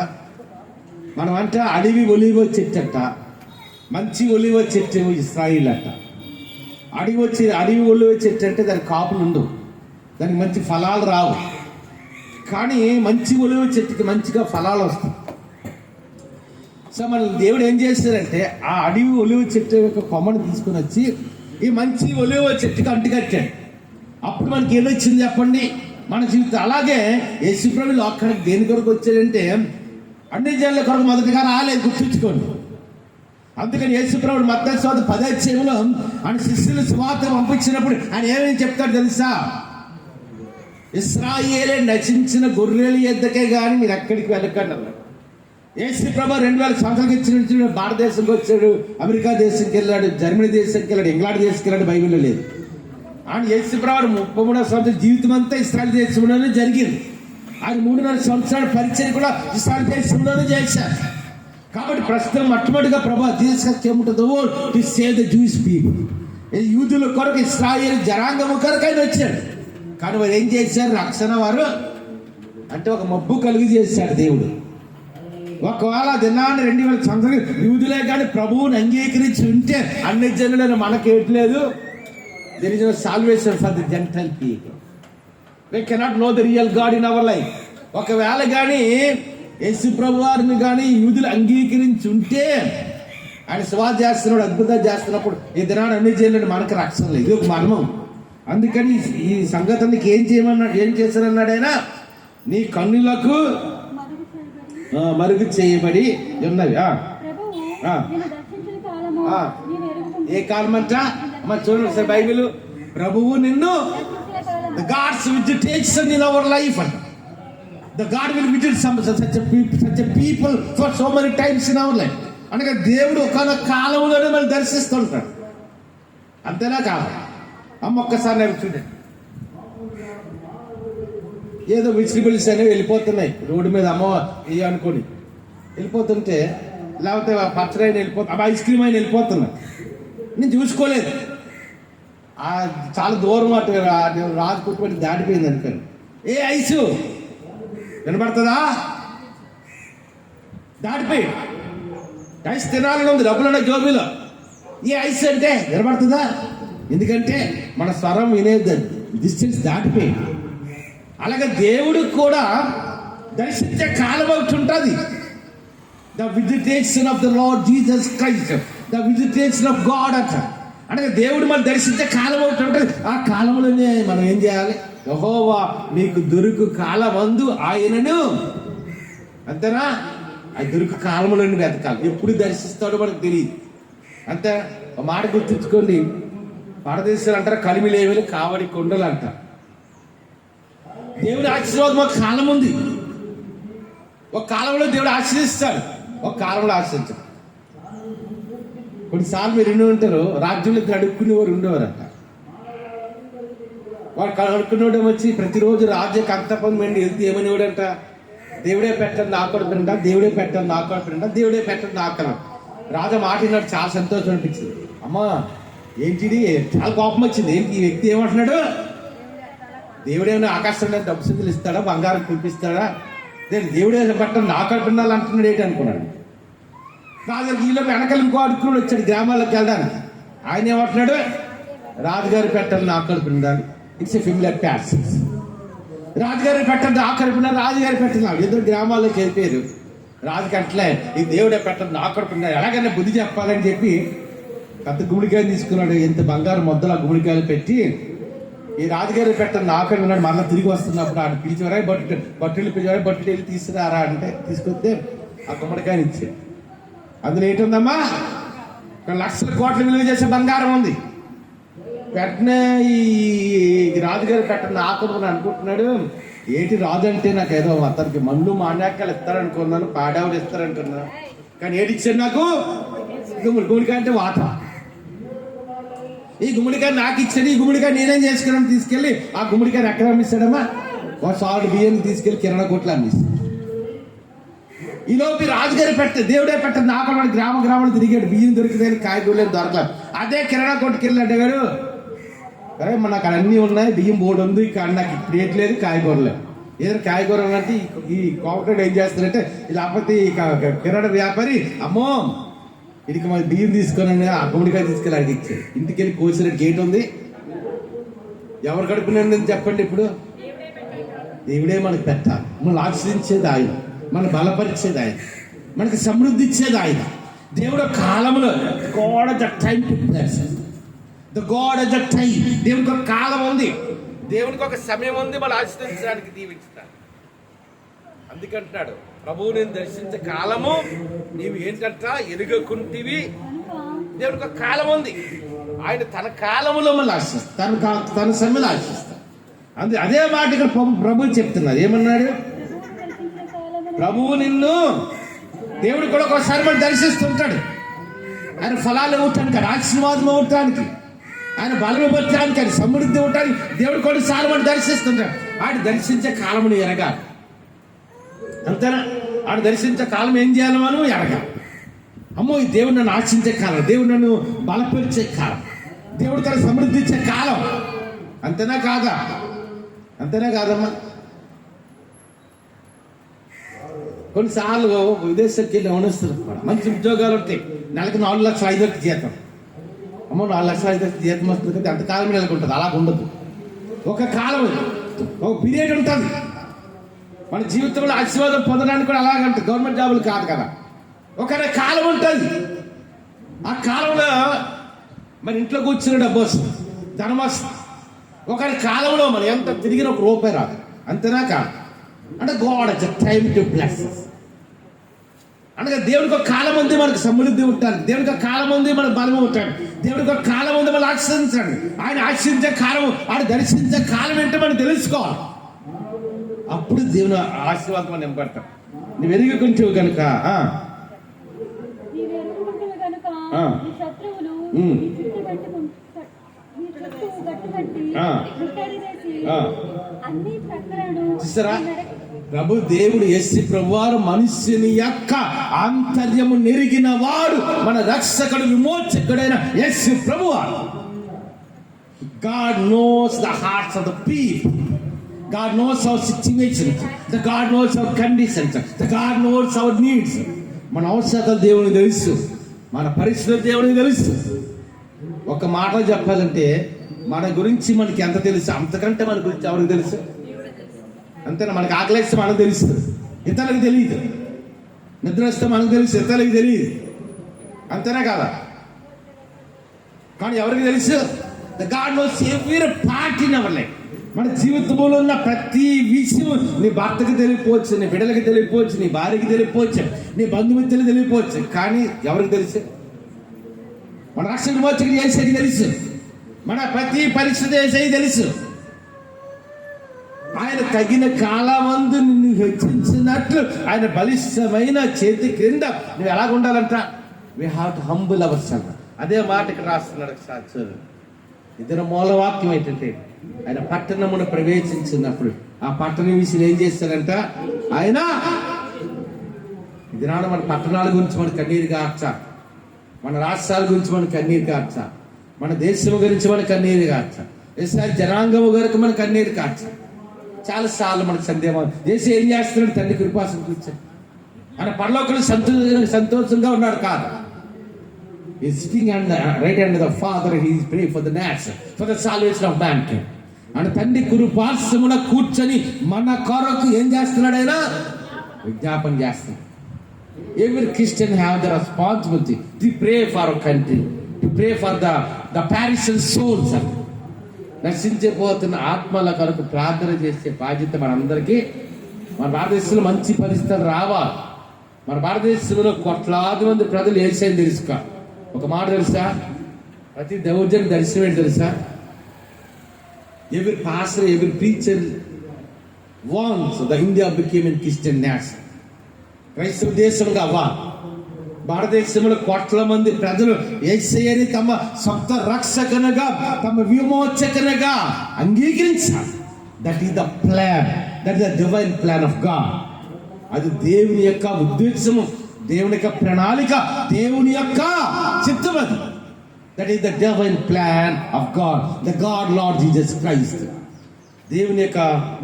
మనం అంటే అడవి ఒలివ చెట్టు అంట, మంచి ఒలివ చెట్టు ఇశ్రాయేలు అంట. అడవి ఒలివ చెట్టు అంటే దానికి కాపులు ఉండవు, దానికి మంచి ఫలాలు రావు. కానీ మంచి ఒలివ చెట్టుకి మంచిగా ఫలాలు వస్తాయి. సో మన దేవుడు ఏం చేస్తారంటే ఆ అడవి ఒలివ చెట్టు యొక్క కొమ్మను తీసుకుని వచ్చి ఈ మంచి ఒలివ చెట్టుకి అంటుకట్టాడు. అప్పుడు మనకి ఏదొచ్చింది చెప్పండి? మన జీవితం. అలాగే యేసుప్రభువు అక్కడికి దేని కొరకు వచ్చాడంటే అన్ని జనుల కొరకు మొదటిగా రాలేదు, గుర్తుంచుకోండి. అందుకని యేసుప్రభువు మత్తయి సువార్త 10వ అధ్యాయంలో ఆయన శిష్యులు సువార్త పంపించినప్పుడు ఆయన ఏమేమి చెప్తాడు తెలుసా? ఇశ్రాయేలే నశించిన గొర్రెల యొద్దకే కానీ మీరు ఎక్కడికి వెళ్ళకండి అన్నాడు. యేసుప్రభువు 2000 సంవత్సరాల నుంచి భారతదేశంకి వచ్చాడు, అమెరికా దేశంకి వెళ్ళాడు, జర్మనీ దేశంకి వెళ్ళాడు, ఇంగ్లాండ్ దేశంకి వెళ్ళాడు. బైబిల్లో లేదు. ఆయన యేసుప్రభువు 33 సంవత్సరాల జీవితం అంతా ఇశ్రాయేల్ దేశంలోనే జరిగింది. ఆయన 3.5 సంవత్సరాల పరిచయం కూడా ఇశ్రాయేల్ దేశంలోనే చేశారు. కాబట్టి ప్రస్తుతం మొట్టమొదటిగా ప్రభు Jesus came to the world to save the Jewish people. యూదుల కొరకు, ఇశ్రాయేల్ జనాంగము కొరకు ఆయన వచ్చాడు. కానీ వారు ఏం చేశారు? రక్షణ వారు అంటే ఒక మబ్బు కలుగు చేశాడు దేవుడు. ఒకవేళ దినాన్ని 2000 సంవత్సరాలు యూదులే కానీ ప్రభువుని అంగీకరించి ఉంటే అన్ని జనులను మనకేట్లేదు. There is no salvation for the Gentile people. We cannot know the real God in our life. ఒకవేళ కానీ యేసు ప్రభు వారిని కానీ యూదులు అంగీకరించి ఉంటే ఆయన సువార్త చేస్తున్నాడు, అద్భుతాలు చేస్తున్నప్పుడు ఈ దినాన్ని అన్ని జనులను మనకు రక్షణ లేదు. ఇది ఒక మర్మం. అందుకని ఈ సంగతికి ఏం చేశారన్నాడు ఆయన? నీ కన్నులకు మరుగు చేయబడి ఉన్నవి. ఏ కాలం అంట? మరి చూడండి సార్ బైబిల్. ప్రభువు నిన్ను the God's visitation in our life. The God will visit such a people for so many times in our life. అనగా దేవుడు ఒక కాలంలోనే మనం దర్శిస్తుంటాడు. అంతేనా కాదు? అమ్మ ఒక్కసారి నేను చూడండి. ఏదో వెజిటబుల్స్ అనేవి వెళ్ళిపోతున్నాయి రోడ్డు మీద, అమ్మ అనుకోని వెళ్ళిపోతుంటే, లేకపోతే పచ్చడి అయినా వెళ్ళిపోతుంది, ఐస్ క్రీమ్ అయినా వెళ్ళిపోతున్నాయి. నేను చూసుకోలేదు. చాలా దూరం అటు రాజు కుట్టుబడి దాటిపోయింది అనుకోండి. ఏ ఐసు వినపడుతుందా? దాటిపోయి ఐస్ తినాలని ఉంది, డబ్బులున్న జోబీలో. ఏ ఐస్ అంటే వినపడుతుందా? ఎందుకంటే మన స్వరం వినేద్దండి, డిస్టెన్స్ దాటిపోయింది. అలాగే దేవుడు కూడా దర్శించే కాలం ఒకటి ఉంటుంది. The visitation of the lord Jesus Christ, the visitation of God అంట. అంటే దేవుడు మనం దర్శించే కాలం ఒకటి ఉంటుంది. ఆ కాలంలోనే మనం ఏం చేయాలి? యెహోవా నీకు దొరుకు కాలమందు ఆయనను, అంతేనా? ఆ దొరుకు కాలంలోనే వెతకాలి. ఎప్పుడు దర్శిస్తాడో మనకు తెలియదు. అంతే. ఒక మాట గుర్తుంచుకోండి, పరదేశాలు అంటారు కలిమిలేవులు కావడి కొండలు అంటారు. దేవుడి ఆశీర్వాదం ఒక కాలం ఉంది. ఒక కాలంలో దేవుడు ఆశీర్దిస్తాడు, ఒక కాలంలో ఆశీర్దించాడు. కొన్నిసార్లు మీరు విని ఉంటారు, రాజ్యంలో అడుక్కునేవారు ఉండేవారంట. వాడు అడుక్కునేవాడు వచ్చి ప్రతిరోజు రాజ్యకు అంతపంది మెండి వెళ్తే ఏమనేవాడంట, దేవుడే పెట్టండి నా కొడుకుంట, దేవుడే పెట్టండి నా కొడుకుంట, దేవుడే పెట్టండి నా కొడుకు. రాజా మాట విన్నాడు, చాలా సంతోషం అనిపించింది. అమ్మా ఏంటి, చాలా కోపం వచ్చింది. ఏంటి ఈ వ్యక్తి ఏమంటున్నాడు, దేవుడేమైనా ఆకాశంలో డబ్బు సందులు ఇస్తాడా, బంగారం కురిపిస్తాడా, దేవుడే పెట్టండి నా కొడుకున్నాళ్ళు అంటున్నాడు ఏంటి అనుకున్నాడు. రాజుగారికి ఈలో వెనకాల ఇంకో అడుక్కుని వచ్చాడు గ్రామాల్లోకి వెళ్ళడానికి. ఆయన ఏమంటున్నాడు, రాజుగారు పెట్టండి నా కొడుకున్నాడు. It's a familiar passage. రాజుగారు పెట్టండి ఆకలిపినారు, రాజుగారు పెట్టినాడు. ఇద్దరు గ్రామాల్లోకి వెళ్ళిపోయారు. రాజుకి అట్లే ఈ దేవుడే పెట్టండి నా కొడుకున్నాడు, ఎలాగైనా బుద్ధి చెప్పాలని చెప్పి పెద్ద గుమ్మడికాయలు తీసుకున్నాడు. ఎంత బంగారు మొద్దలు ఆ గుమ్మడికాయలు పెట్టి ఈ రాజుగారు పెట్టండి నా కొడుకు ఉన్నాడు. మళ్ళీ తిరిగి వస్తున్నప్పుడు ఆయన పిలిచేవారా, బట్టలు పిలిచేవారా, బట్టలు వెళ్ళి తీసుకురారా అంటే తీసుకొస్తే ఆ గుమ్మడికాయని ఇచ్చాడు. అందులో ఏంటుందమ్మా, 1 లక్షల కోట్ల విలువ చేసే బంగారం ఉంది. వెంటనే ఈ రాజుగారు పెట్టండి ఆకుని అనుకుంటున్నాడు. ఏంటి రాజు అంటే నాకు ఏదో అతనికి మందు మాన్యాకాలు ఇస్తారనుకున్నాను, పాడావులు ఇస్తారనుకున్నాను. కానీ ఏది ఇచ్చాడు నాకు, గుమ్మడికాయ అంటే వాత. ఈ గుమ్మడికాయ నాకు ఇచ్చాడు, ఈ గుమ్మడికాయ నేనేం చేసుకున్నాను, తీసుకెళ్ళి ఆ గుమ్మడికాయని ఎక్కడ అమ్మిస్తాడమ్మా, ఒక సాల్ట్ బియ్యం తీసుకెళ్ళి కిరాణా కొట్లు అమ్మిస్తాడు. ఈలోపు రాజుగారి దేవుడే పెట్టండి నాకు గ్రామాలు తిరిగాడు. బియ్యం దొరికితే కాయగూరలేదు, దొరకలేదు. అదే కిరాణా కొట్టుకి వెళ్ళాడు గారు, అరే మన అక్కడ అన్నీ ఉన్నాయి, బియ్యం బోర్డు ఉంది, ఇక్కడ నాకు ప్లేట్ లేదు, కాయగూరలేదు. ఏదైనా కాయగూరలు అంటే ఈ కోపరేట్ ఏం చేస్తారంటే, లేకపోతే ఈ కిరాణా వ్యాపారి అమ్మో ఇదికి మన బియ్యం తీసుకొని ఆ గుమ్మడికాయ తీసుకెళ్ళి అడిగి ఇచ్చాడు. ఇంటికి వెళ్ళి కోసిన గేట్ ఉంది, ఎవరు కడుపునండి చెప్పండి. ఇప్పుడు దేవుడే మనకు పెట్టాలి, మనల్ని ఆశ్రయించేది ఆయన, మన బలపరిచేది ఆయన, మనకి సమృద్ధి ఇచ్చేది ఆయన. దేవుడు కాలంలో God of the time to bless, the God of the time. దేవునికి ఒక కాలం ఉంది, దేవునికి ఒక సమయం ఉంది మనం ఆశ్రయించడానికి, దీవించడానికి. అందుకంటున్నాడు, ప్రభువు నేను దర్శించే కాలము నీవు ఏంటంట ఎరుగకుంటివి. దేవునికి ఒక కాలం ఉంది, ఆయన తన కాలములో మళ్ళీ ఆశిస్తాడు, తన సమయంలో ఆశిస్తాడు. అదే మాట ఇక్కడ ప్రభువు చెప్తున్నారు. ఏమన్నాడు, ప్రభువు నిన్ను, దేవుడు కూడా ఒకసారి మనం దర్శిస్తుంటాడు. ఆయన ఫలాలు ఇవ్వటానికి, ఆయన ఆశీర్వాదం ఇవ్వటానికి, ఆయన బలం ఇవ్వటానికి, ఆయన సమృద్ధి ఇవ్వటానికి దేవుడు కొన్నిసార్లు మనం దర్శిస్తుంటాడు. ఆయన దర్శించే కాలమును ఎరగాలి. అంతేనా? ఆయన దర్శించే కాలం ఏం చేయాలి, మనం ఎరగాలి. అమ్మో ఈ దేవుడు నన్ను ఆశించే కాలం, దేవుడు నన్ను బలపరిచే కాలం, దేవుడు తన సమృద్ధి ఇచ్చే కాలం. అంతేనా కాదా? అంతేనా కాదమ్మా? కొన్నిసార్లు విదేశానికి వెళ్ళి అవనిస్తారు, మంచి ఉద్యోగాలు ఉంటాయి, నెలకు 4,05,000 జీతం. అమ్మో 4,05,000 జీతం వస్తుంది కదా, అంతకాలం నెలకొంటుంది. అలాగ ఉండదు. ఒక కాలం, ఒక పీరియడ్ ఉంటుంది. మన జీవితంలో ఆశీర్వాదం పొందడానికి కూడా అలాగంటే గవర్నమెంట్ జాబులు కాదు కదా, ఒక కాలం ఉంటుంది. ఆ కాలంలో మన ఇంట్లో కూర్చున్న డబ్బు వస్తుంది, ధనం వస్తుంది. ఒకరి కాలంలో మనం ఎంత తిరిగిన ₹1 రాదు. అంతేనా కాదు? అంటే God is a time to bless. అనగా దేవుడికి ఒక కాలం ఉంది మనకు సమృద్ధి ఉంటాను, దేవుడికి ఒక కాలం ఉంది మనకు బలం ఉంటాడు, దేవుడికి ఒక కాలం ఉంది మనం ఆశ్రయించాడు. ఆయన ఆశ్రయించే కాలం, ఆయన దర్శించే కాలం ఏంటో మనం తెలుసుకోవాలి. అప్పుడు దేవుని ఆశీర్వాదం మనం నింపడతాం. నువ్వు ఎరిగి కొంచెం కనుక చూసారా, ప్రభు దేవుడు యేసు ప్రభువారు మనుష్యుని యొక్క ఆంతర్యము నెరిగిన వాడు, మన రక్షకుడు విమోచకుడైన యేసు ప్రభువారు. God knows the hearts of the people. God knows our situations. The God knows our conditions. The God knows our needs. మన అవసరాలు దేవునికి తెలుసు, మన పరిస్థితులు దేవునికి తెలుసు. ఒక మాట చెప్పాలంటే మన గురించి మనకి ఎంత తెలుసు, అంతకంటే మన గురించి ఎవరికి తెలుసు? అంతేనా? మనకి ఆకలిస్తే మనకు తెలుసు, ఇతరులకు తెలియదు. నిద్ర వస్తే మనకు తెలుసు, ఇతరులకు తెలియదు. అంతేనా కాదా? కానీ ఎవరికి తెలుసు? The God knows every part in our life. మన జీవితంలో ఉన్న ప్రతి విషయం నీ భర్తకి తెలియపోవచ్చు, నీ బిడ్డలకి తెలియపోవచ్చు, నీ భార్యకి తెలియపోవచ్చు, నీ బంధుమిత్రులకు తెలియపోవచ్చు. కానీ ఎవరికి తెలుసు? మన రక్షణ మోచకుడు చేసేది తెలుసు, మన ప్రతి పరిస్థితి చేసేది తెలుసు. ఆయన తగిన కాలమందు నిన్ను హెచ్చించినట్లు ఆయన బలిష్టమైన చేతి క్రింద నువ్వు ఎలాగ ఉండాలంట? We have to humble our self. అదే మాట ఇక్కడ రాస్తున్నాడు సాక్షులు. ఇతర మూలవాక్యం ఏంటంటే ఆయన పట్టణమును ప్రవేశించినప్పుడు ఆ పట్టణం విషయం ఏం చేస్తాడంట ఆయన. ఇది నాడు మన పట్టణాల గురించి మన కన్నీరు కార్చా, మన రాష్ట్రాల గురించి మన కన్నీరు కార్చా, మన దేశం గురించి మన కన్నీరు కార్చా, ఈసారి జనాంగము గారికి మన కన్నీరు కార్చా. చాలా సార్లు మనకు సందేహం చేసి ఏం చేస్తున్నాడు? తండ్రి కృపాసం కూర్చొని ఆయన పరలోకంలో సంతోషంగా ఉన్నాడు కాదు. He's sitting on the right hand of the Father. He is praying for the nation, for the salvation of mankind. ఆయన తండ్రి కృపాసమున కూర్చొని మన కొరకు ఏం చేస్తున్నాడు? ఆయన విజ్ఞాపన చేస్తున్నాడు. Every Christian have the responsibility to pray for our country, to pray for the perishing souls. నశించిపోతున్న ఆత్మల కొరకు ప్రార్థన చేసే బాధ్యత మనందరికీ. మన భారతదేశంలో మంచి పరిస్థితులు రావాలి. మన భారతదేశంలో కోట్లాది మంది ప్రజలు ఏసేని తెలుసుకో. ఒక మాట తెలుసా? ప్రతి దౌర్జన్య దర్శనం ఏంటి తెలుసా? Every pastor, every preacher wants the India became a Christian nation. క్రైస్తవ దేశంగా అవ్వాలి. భారతదేశంలో కోట్ల మంది ప్రజలు యేసయ్యని తమ సొంత రక్షకునిగా, తమ విమోచకునిగా అంగీకరించాలి. That is the plan, that is the divine plan of God. అది దేవుని యొక్క ఉద్దేశము, దేవుని యొక్క ప్రణాళిక, దేవుని యొక్క చిత్తం. అది that is the divine plan of God, the God lord Jesus Christ. దేవుని యొక్క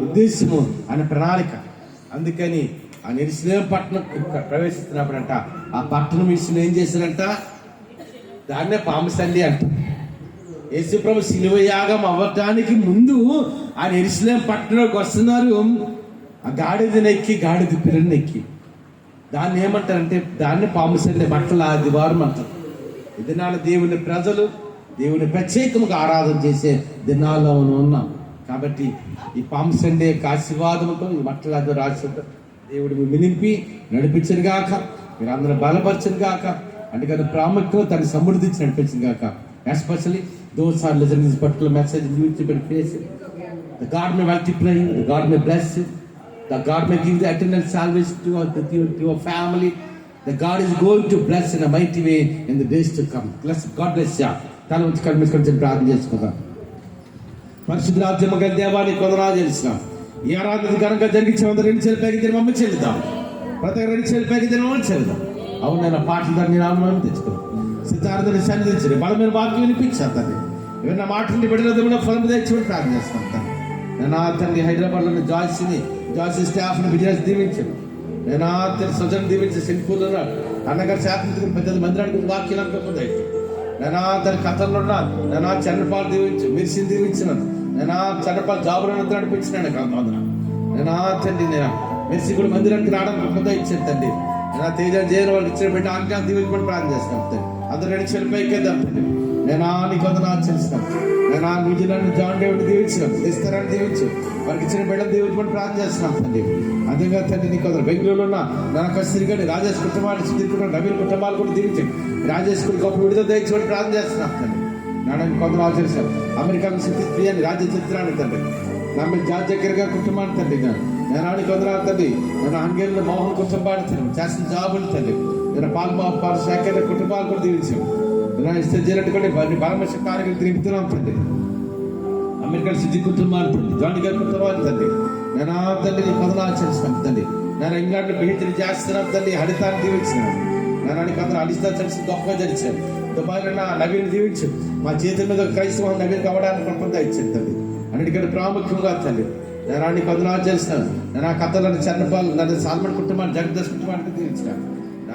ఉద్దేశము అనే ప్రణాళిక. అందుకని ఆ యెరూషలేము పట్టణం ప్రవేశిస్తున్నప్పుడంట ఆ పట్టణం విషయం ఏం చేశారంట? దాన్నే పామసండి అంట. యేసుప్రభు శిలువ యాగం అవ్వటానికి ముందు ఆ యెరూషలేము పట్టణంలోకి వస్తున్నారు. ఆ గాడిదనెక్కి, గాడిద పిల్లనెక్కి. దాన్ని ఏమంటారంటే దాన్ని పామసండి, బట్టల ఆదివారం అంటారు. ఈ దినాల దేవుని ప్రజలు దేవుని ప్రత్యేకంగా ఆరాధన చేసే దినాల్లో ఉన్నాం. కాబట్టి ఈ పామసండే ఆశీర్వాదంతో ఈ బట్టల ఆదివారం దేవుడు మినింపి నడిపించను గాక, మీరు అందరూ బలపరచను గాక. అందుకని ప్రాముఖ్యం తన సమృద్ధించి నడిపించను గాక. Especially those are listening this particular message in YouTube and Facebook. The God may multiply, the God may bless you, the God may give the eternal salvation to your family. The God is going to bless in a mighty way in the days to come. God bless you. తల ఉంచి కళ్ళు మూసుకొని ప్రార్థన చేసుకుందాం. పరిశుద్ధ రాజ్యముగా దేవాన్ని కొందనాలు చేస్తున్నాం. ఈ ఆరాధన ఘనంగా జరిగించే 2 చేతులపైకి దీని మమ్మల్ని చెల్లుదాం. ప్రతి 2 చేతులపైకి దీని మమ్మల్ని చెల్లుదాం. అవును, నేను పాటలు దాన్ని నామం తెచ్చుకున్నాను. సిద్ధార్థని సన్నిధించండి, బలమైన వాక్యం వినిపించాను తండ్రి. ఏమన్నా మాటలు బిడ్డల ఫలం తెచ్చుకొని ప్రార్థన చేస్తాను తండ్రి. నేను తండ్రి హైదరాబాద్లోని జాయిస్ స్టాఫ్ని బిజినెస్ దీవించాను. నేను తండ్రి సుజన్ దీవించి సింపుల్ అన్నగారు శాతం పెద్ద మందిరానికి వాక్యాలు అనుకోకుండా నేను తన కథల్లో ఉన్నాను. నేను చంద్రపాలు దీవించు, మిర్సిని దీవించినాను. నేను చంద్రపాలు జాబులో నడిపించినాను. నేను తండ్రి నేను మెర్సి కూడా మందిరానికి రావడానికి కొద్దిగా ఇచ్చాను తండ్రి. నేను తేజ చేయని వాళ్ళు ఇచ్చిన పెట్టి ఆజ్ఞా దీవించుకొని ప్రార్థన చేస్తాను తండ్రి. అందరూ 2 చెల్లిపైకి వెళ్దాం తండ్రి. నేను నీకు వందనాలు చెల్లిస్తాను. నేను న్యూజిలాండ్ జాన్ డేవిడ్ దీవించినాను, ఇస్తారని దీవించు, వారికి ఇచ్చిన బిడ్డలు దీవించుకొని ప్రార్థన చేస్తున్నాను తండ్రి. అదేగా తండ్రి నీకు వందరు. బెంగళూరులో ఉన్న నా కస్తూరిగాని రాజేష్ కుటుంబాన్ని సుధీర్కున్నాను, నవీన్ కుటుంబాలు కూడా దీవించండి. రాజేష్ గొప్ప విడుదల తెచ్చుకొని ప్రార్థన చేస్తున్నాను తండ్రి. నాన్న కొందరు ఆచరిస్తాను. అమెరికాలో సిద్ధి ప్రియాన్ని రాజ్య చిత్రాన్ని తండ్రి. నా మీద జార్జ్ జక్కర్ గారి కుటుంబాన్ని తండ్రి. నేను కొందరు తండ్రి. నేను హంగేరిలో మోహన్ కుటుంబాన్ని తండ్రి, చేసిన జాబులు తండ్రి. నేను పాల్ శేఖర్ కుటుంబాలు కూడా దీవించాను. నేను ఇస్తే చేరట్టుకొని పరమశ కార్యక్రమం తిరుగుతున్నాం తండ్రి. అమెరికా సిద్ధి కుటుంబాన్ని తండ్రి, జాన్ గారి కుటుంబాన్ని తండ్రి. నేను తండ్రి నీ కొందరు ఆచరిస్తాను తండ్రి. నేను ఇంగ్లాండ్ పిహెచ్డీ చేస్తున్నాను తండ్రి. హరితాన్ని దీవించినాను. నేను కొందరు అడిస్తా చర్చి గొప్పగా జరిచాను. దుబాయ్లో నవీన్ దీవించు, మా చేతుల మీద క్రైస్తవం నవీన్ కావడానికి కొంత ఇచ్చాను తండ్రి. అన్నిటికంటే ప్రాముఖ్యంగా తండ్రి నేను అన్ని కొందరు చేస్తాను. నేను ఆ కథలను చన్నపాలు నన్ను సాల్మన్ కుటుంబాన్ని జగదశ్ కుటుంబానికి దీవించినాను.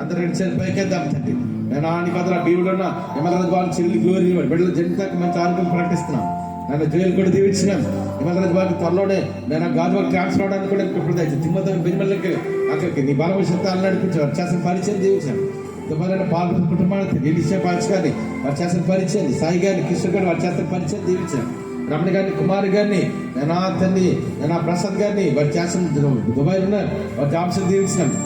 అందరూ 2 చేతుల పైకేద్దాం తండ్రి. నేను అన్ని కథలు బీవులో ఉన్న హిమలరాజు బాబు చెల్లి గ్లోరీ బిడ్డలు జనతకు మంచి ఆరోగ్యం ప్రకటిస్తున్నాను. నన్ను జైలు కూడా దీవించినాను. హిమలరాజు బాబు త్వరలోనే నేను గాజువాకు ట్రాన్స్ఫర్ అవడానికి కూడా ఇప్పుడు తిమ్మతం బిజిమల్లకి అక్కడికి నీ బలభవిష్యత్తాలు నడిపించారు. చేసిన పరిచయం దీవించాను. దుబాయ్లో పాల్గొన్న కుటుంబాన్ని ఎలిషా పాచ్ గారిని వారు చేసిన పరిచయం, సాయి గారిని, కిషోర్ గారిని వారు చేసిన పరిచయం దీవించాను. రమణ గారిని, కుమార్ గారిని, నేను తండ్రి నేను ప్రసాద్ గారిని వారు చేసిన దుబాయ్లో ఉన్నారు. వారి జాబ్స్ దీవించినాను.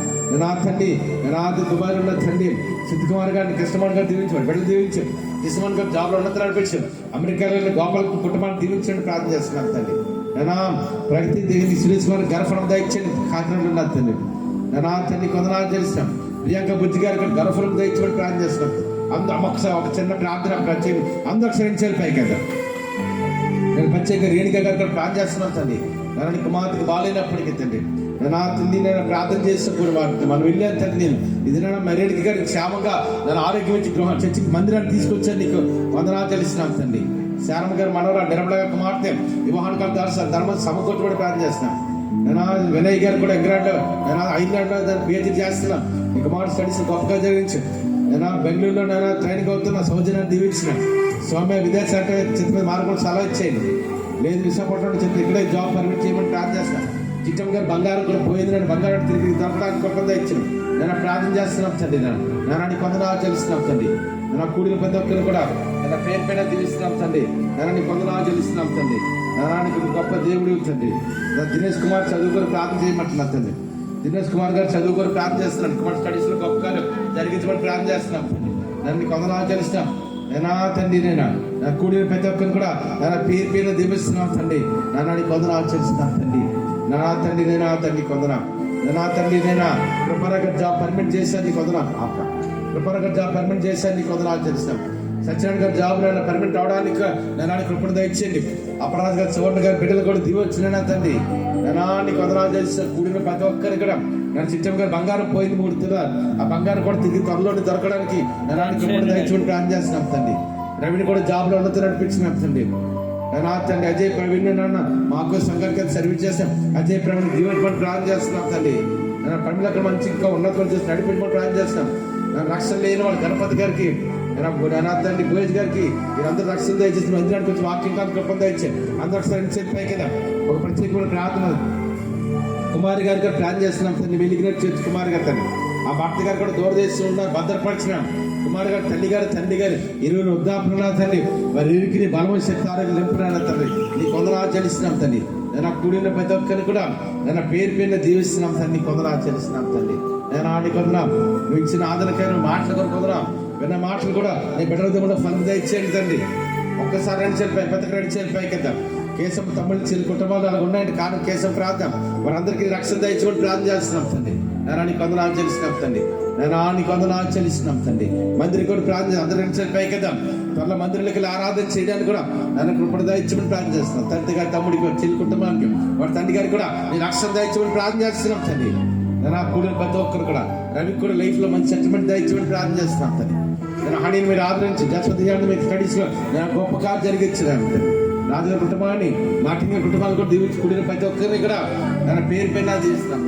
నా తండ్రి నా దుబాయ్లో ఉన్న తండ్రి సిద్ధ్ కుమార్ గారిని కృష్ణమాన్ గారు దీవించాడు, బిడ్డలు దీవించాడు. కృష్ణమాన్ గారు జాబ్లో ఉన్నతలు నడిపించాడు. అమెరికాలో గోపాలకు కుటుంబాన్ని దీవించండి ప్రార్థన చేస్తున్నాను తండ్రి. నా ప్రగతి దేవిని సురేష్ కుమార్ గర్భఫలం దయచండి, కాకినాడలో ఉన్నది తండ్రి. నా తండ్రి కొందనాలు చేస్తాం. ప్రియాంక బుద్ధి గారికి గర్భఫలం దయచమని ప్రార్థన చేస్తున్నాం. ఒకసారి ఒక చిన్న ప్రార్థన ప్రత్యేక అందరూ ఒకసారి పైకి కదా నేను ప్రత్యేక రేణుక గారికి ప్రార్థన చేస్తున్నాను తండ్రి. నన్ను కుమార్తెకి బాగాలేనప్పటికీ తండ్రి నా తండ్రి నేను ప్రార్థన చేసినప్పుడు మనం వెళ్ళాను తండ్రి. నేను ఇది రేణుక గారికి క్షేమంగా నన్ను ఆరోగ్యం ఇచ్చి చర్చికి మందిరాన్ని తీసుకొచ్చాను. నీకు వందనాలు తెలుస్తున్నాను తండ్రి. శారమ్మ గారు మనవరా నిర్మల గారు కుమార్తె వివాహానికి ధర్మం సమకూర్చబడి ప్రార్థన చేస్తున్నాం. నేను వినయ్ గారు కూడా ఇంగ్లాండ్లో నేను ఐర్లాండ్లో దాన్ని పిహెచ్డీ చేస్తున్నాం. ఈ కుమార్తె స్టడీస్ గొప్పగా జరిగించు. నేను బెంగళూరులో నేను ట్రైనింగ్ అవుతున్నా. సౌజన్యాన్ని దీవించిన స్వామి విదేశాంగ చిత్ర మీద మార్గం సలహా ఇచ్చేయండి. లేదు విశాఖపట్నం చెప్తే ఇక్కడే జాబ్ పర్మిట్ చేయమని ప్రార్థన చేస్తాను. చిట్టమ్మ గారు బంగారం కూడా పోయింది. నేను బంగారం తిరిగి దొరకడానికి గొప్పగా ఇచ్చాను. నేను ప్రార్థన చేస్తున్నాం తండ్రి. నేను కొందనాలు చెల్లిస్తున్నాం తండ్రి. నా కూడిన ప్రతి ఒక్కరు కూడా నా పేరు పైన దీవిస్తున్నాం తండ్రి. నేను కొందనాలు చెల్లిస్తున్నాం తండ్రి. నారానికి గొప్ప దేవుడు తండ్రి. దినేష్ కుమార్ చదువుకొని ప్రార్థన చేయమంటున్నాను తండ్రి. దినేష్ కుమార్ గారు చదువుకొని ప్రార్థన చేస్తున్నాను. కుమార్ స్టడీస్లో గొప్పగా జరిగించమని ప్రార్థన చేస్తున్నాం తండ్రి. నన్ను కొందనాలు చెల్లిస్తాం. నేనా తండ్రి నా కూడిన ప్రతి ఒక్కరు కూడా నా పేరు పైన దీవిస్తున్నాం తండ్రి. నాని కొందనాలు చెల్లిస్తున్నాం తండ్రి. నా తండ్రి నేనా తండ్రి కొందనా. నా తండ్రి నేనా కృపరగర్ జాబ్ పర్మిట్ చేశాను. నీ కొందనా కృపరగర్ జాబ్ పర్మిట్ చేశాను. నీ కొందనాలు చెల్లిస్తాం. సత్యనారాయణ గారు జాబ్ పర్మిట్ అవడానికి నేను కృపణ దయచేయండి. అపరాధ గారు సువర్ణ గారి బిడ్డలు కూడా దిగి వచ్చిన తండ్రి. నేనాన్ని కొందనాలు చేసిన కూడిన ప్రతి ఒక్కరు కూడా నేను చిట్టమ్మ గారు బంగారం పోయింది 3 తులాలు. ఆ బంగారం కూడా తిరిగి త్వరలోనే దొరకడానికి నేనాన్ని కృపణ దయచేసి ప్రార్థన చేస్తున్నాం తండ్రి. రవిని కూడా జాబ్లో ఉన్నత నడిపించినాం తండ్రి. నా తండ్రి అజయ్ ప్రవీణ్ నాన్న మాకు సంఘానికి సర్వీస్ చేస్తాం. అజయ్ ప్రవీణ్ దీవెనపడి ప్రార్థన చేస్తున్నాం తండ్రి. నేను ప్రమిళక్కడ మంచి ఇంకా ఉన్నత చేసి నడిపించమని ప్రార్థన చేస్తాం. నేను రక్షణ లేని వాళ్ళు గణపతి గారికి తండ్రి భోజ్ గారికి వీరందరూ రక్షణ దయచేసి మందిరానికి వచ్చి వాక్యం కాదు గొప్ప దయచేసి అందరూ ఒకసారి చెప్పాయి కదా. ఒక ప్రత్యేకమైన ప్రార్థన కుమారి గారి గారు ప్లాన్ చేస్తున్నాం తండ్రి. వెలిగినట్టు చేసి కుమారి గారు తండ్రి ఆ భర్త గారు కూడా దూరదేశం ఉన్నారు భద్రపరిచినాం. కుమార్ గారు తండ్రి గారు ఇరువురు వృద్ధాపన తండ్రి వారి ఇరుకిని బలమ శక్తి ఆరోగ్యం నింపున తండ్రి. నీ కొందరు చెల్లిస్తున్నాం తండ్రి. నేను కూడిన ప్రతి ఒక్కరిని కూడా నేను పేరు పేరున దీవిస్తున్నాం తండ్రి. కొందరు చెల్లిస్తున్నాం తండ్రి. నేను ఆడి కొందరం నువ్వు ఇచ్చిన ఆదరణకరమైన మాటలు కూడా కొందరం విన్న మాటలు కూడా నీ బిడ్డలతో కూడా ఫలం దయచేయండి తండ్రి. ఒక్కసారి 2 చెల్లిపోయి పెద్ద 2 చెల్లిపోయి కదా కేశం తమ్ముళ్ళు చెల్లి కుటుంబాలు అలా ఉన్నాయండి. కారణం కేశం ప్రార్థన వారందరికీ రక్షణ దయచేయమని ప్రార్థన చేస్తున్నాం తండ్రి. నేను కొందనాలు చెల్లిస్తున్నాం తండ్రి. నేను కొందనాలు చెల్లిస్తున్నాం తండ్రి. మందిరం కూడా ప్రార్థన అందరూ 2 చెల్లిపోయి కదా త్వరలో మందిరంలోకి ఆరాధన చేయడానికి కూడా నన్ను కృపణ దయచేయమని ప్రార్థన చేస్తున్నాం. తండ్రి గారి తమ్ముడికి చెల్లి కుటుంబానికి వారి తండ్రి గారికి కూడా నేను రక్షణ దయచేయమని ప్రార్థన చేస్తున్నాం తండ్రి. నేను కూడిన ప్రతి ఒక్కరు కూడా రవికి కూడా లైఫ్లో మంచి సెటిల్మెంట్ దయచేయమని ప్రార్థన చేస్తున్నాం తండ్రి. నేను హనీని మీరు ఆదరించి జస్పతి మీరు స్టడీస్లో నేను గొప్ప కాదు జరిగించడానికి రాజుల కుటుంబాన్ని మాటింగ్ కుటుంబాలు కూడా దీవించి కూడిన ప్రతి ఒక్కరిని కూడా నేను పేరు పైన దీవిస్తున్నాం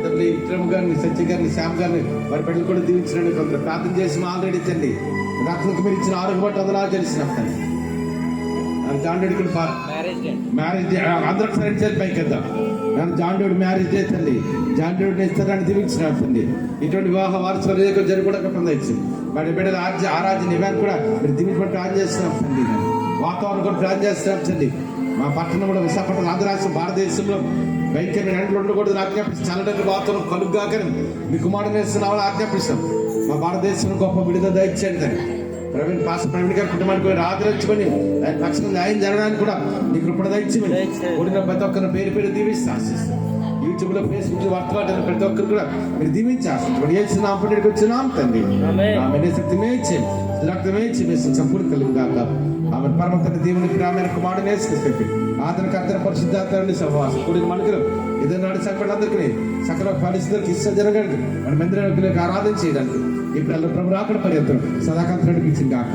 తండ్రి. విక్రమ్ గారిని సత్య గారిని శ్యామ్ గారిని వారి బిడ్డలు కూడా దీవించడానికి కొందరు ప్రార్థన చేసి ఆల్రెడీ తండ్రి. రక్షణకు మీరు ఇచ్చిన ఆరోగ్య బట్టి అందరూ తెలిసినాం తండ్రి. జాన్ డేడ్ మ్యారేజ్ డే అందరూ ఒకసారి పైకి కదా నేను జాన్ డేడ్ మ్యారేజ్ డే తండ్రి. జాన్ డేడ్ ఇస్తారని దీవించిన తండ్రి. ఇటువంటి వివాహ వారసులు జరగకుండా ఇచ్చింది వాడి బిడ్డల ఆరాధ్య నివాన్ కూడా మీరు దీవించబడి ప్రార్థన చేస్తున్నాం తండ్రి. వాతావరణం కూడా ప్రార్థన చేస్తున్నాం తండ్రి. మా పట్టణంలో విశాఖపట్నం ఆంధ్ర రాష్ట్రం భారతదేశంలో భయంకరమైన ఎండలు ఉండకూడదు ఆజ్ఞాపిస్తాం. చల్లటి వాతావరణం కలుగ్గా మీ కుమారుడు వేస్తున్నామని ఆజ్ఞాపిస్తాం. మా భారతదేశంలో గొప్ప విడుదల దయచేయండి తండ్రి. ప్రవీణ్ గారి కుటుంబానికి ఆదరించుకొని ఆయన పక్షం న్యాయం జరగడానికి కూడా నీ కృపణ దయచేయండి. కూడిన ప్రతి ఒక్కరిని పేరు పేరు దీవిస్తే ఆశిస్తాం. యూట్యూబ్లో ఫేస్బుక్ వార్తలు ప్రతి ఒక్కరు కూడా మీరు దీవించి ఆశించండి. ఏసునామకి వచ్చినాం తండ్రి. ఆమె శక్తిమే ఇచ్చేయండి, రక్తమే ఇచ్చి సంపూర్ణ కలుగుగాక. ఆమె పరమ తండ్రి దేవుని గ్రామీణ కుమారుడు నేర్చుకుని ఆతనికి అతని పరిశుద్ధాత్మని సహవాసం కూడిన మనకు ఏదైనా నాడు సంకటందరికీ సకల పరిస్థితులకు ఇష్టం జరగడానికి మన మందిరానికి ఆరాధన చేయడానికి ఇప్పుడు ప్రభు రాకడ పర్యంతం సదాకాలం నడిపించింది కాక.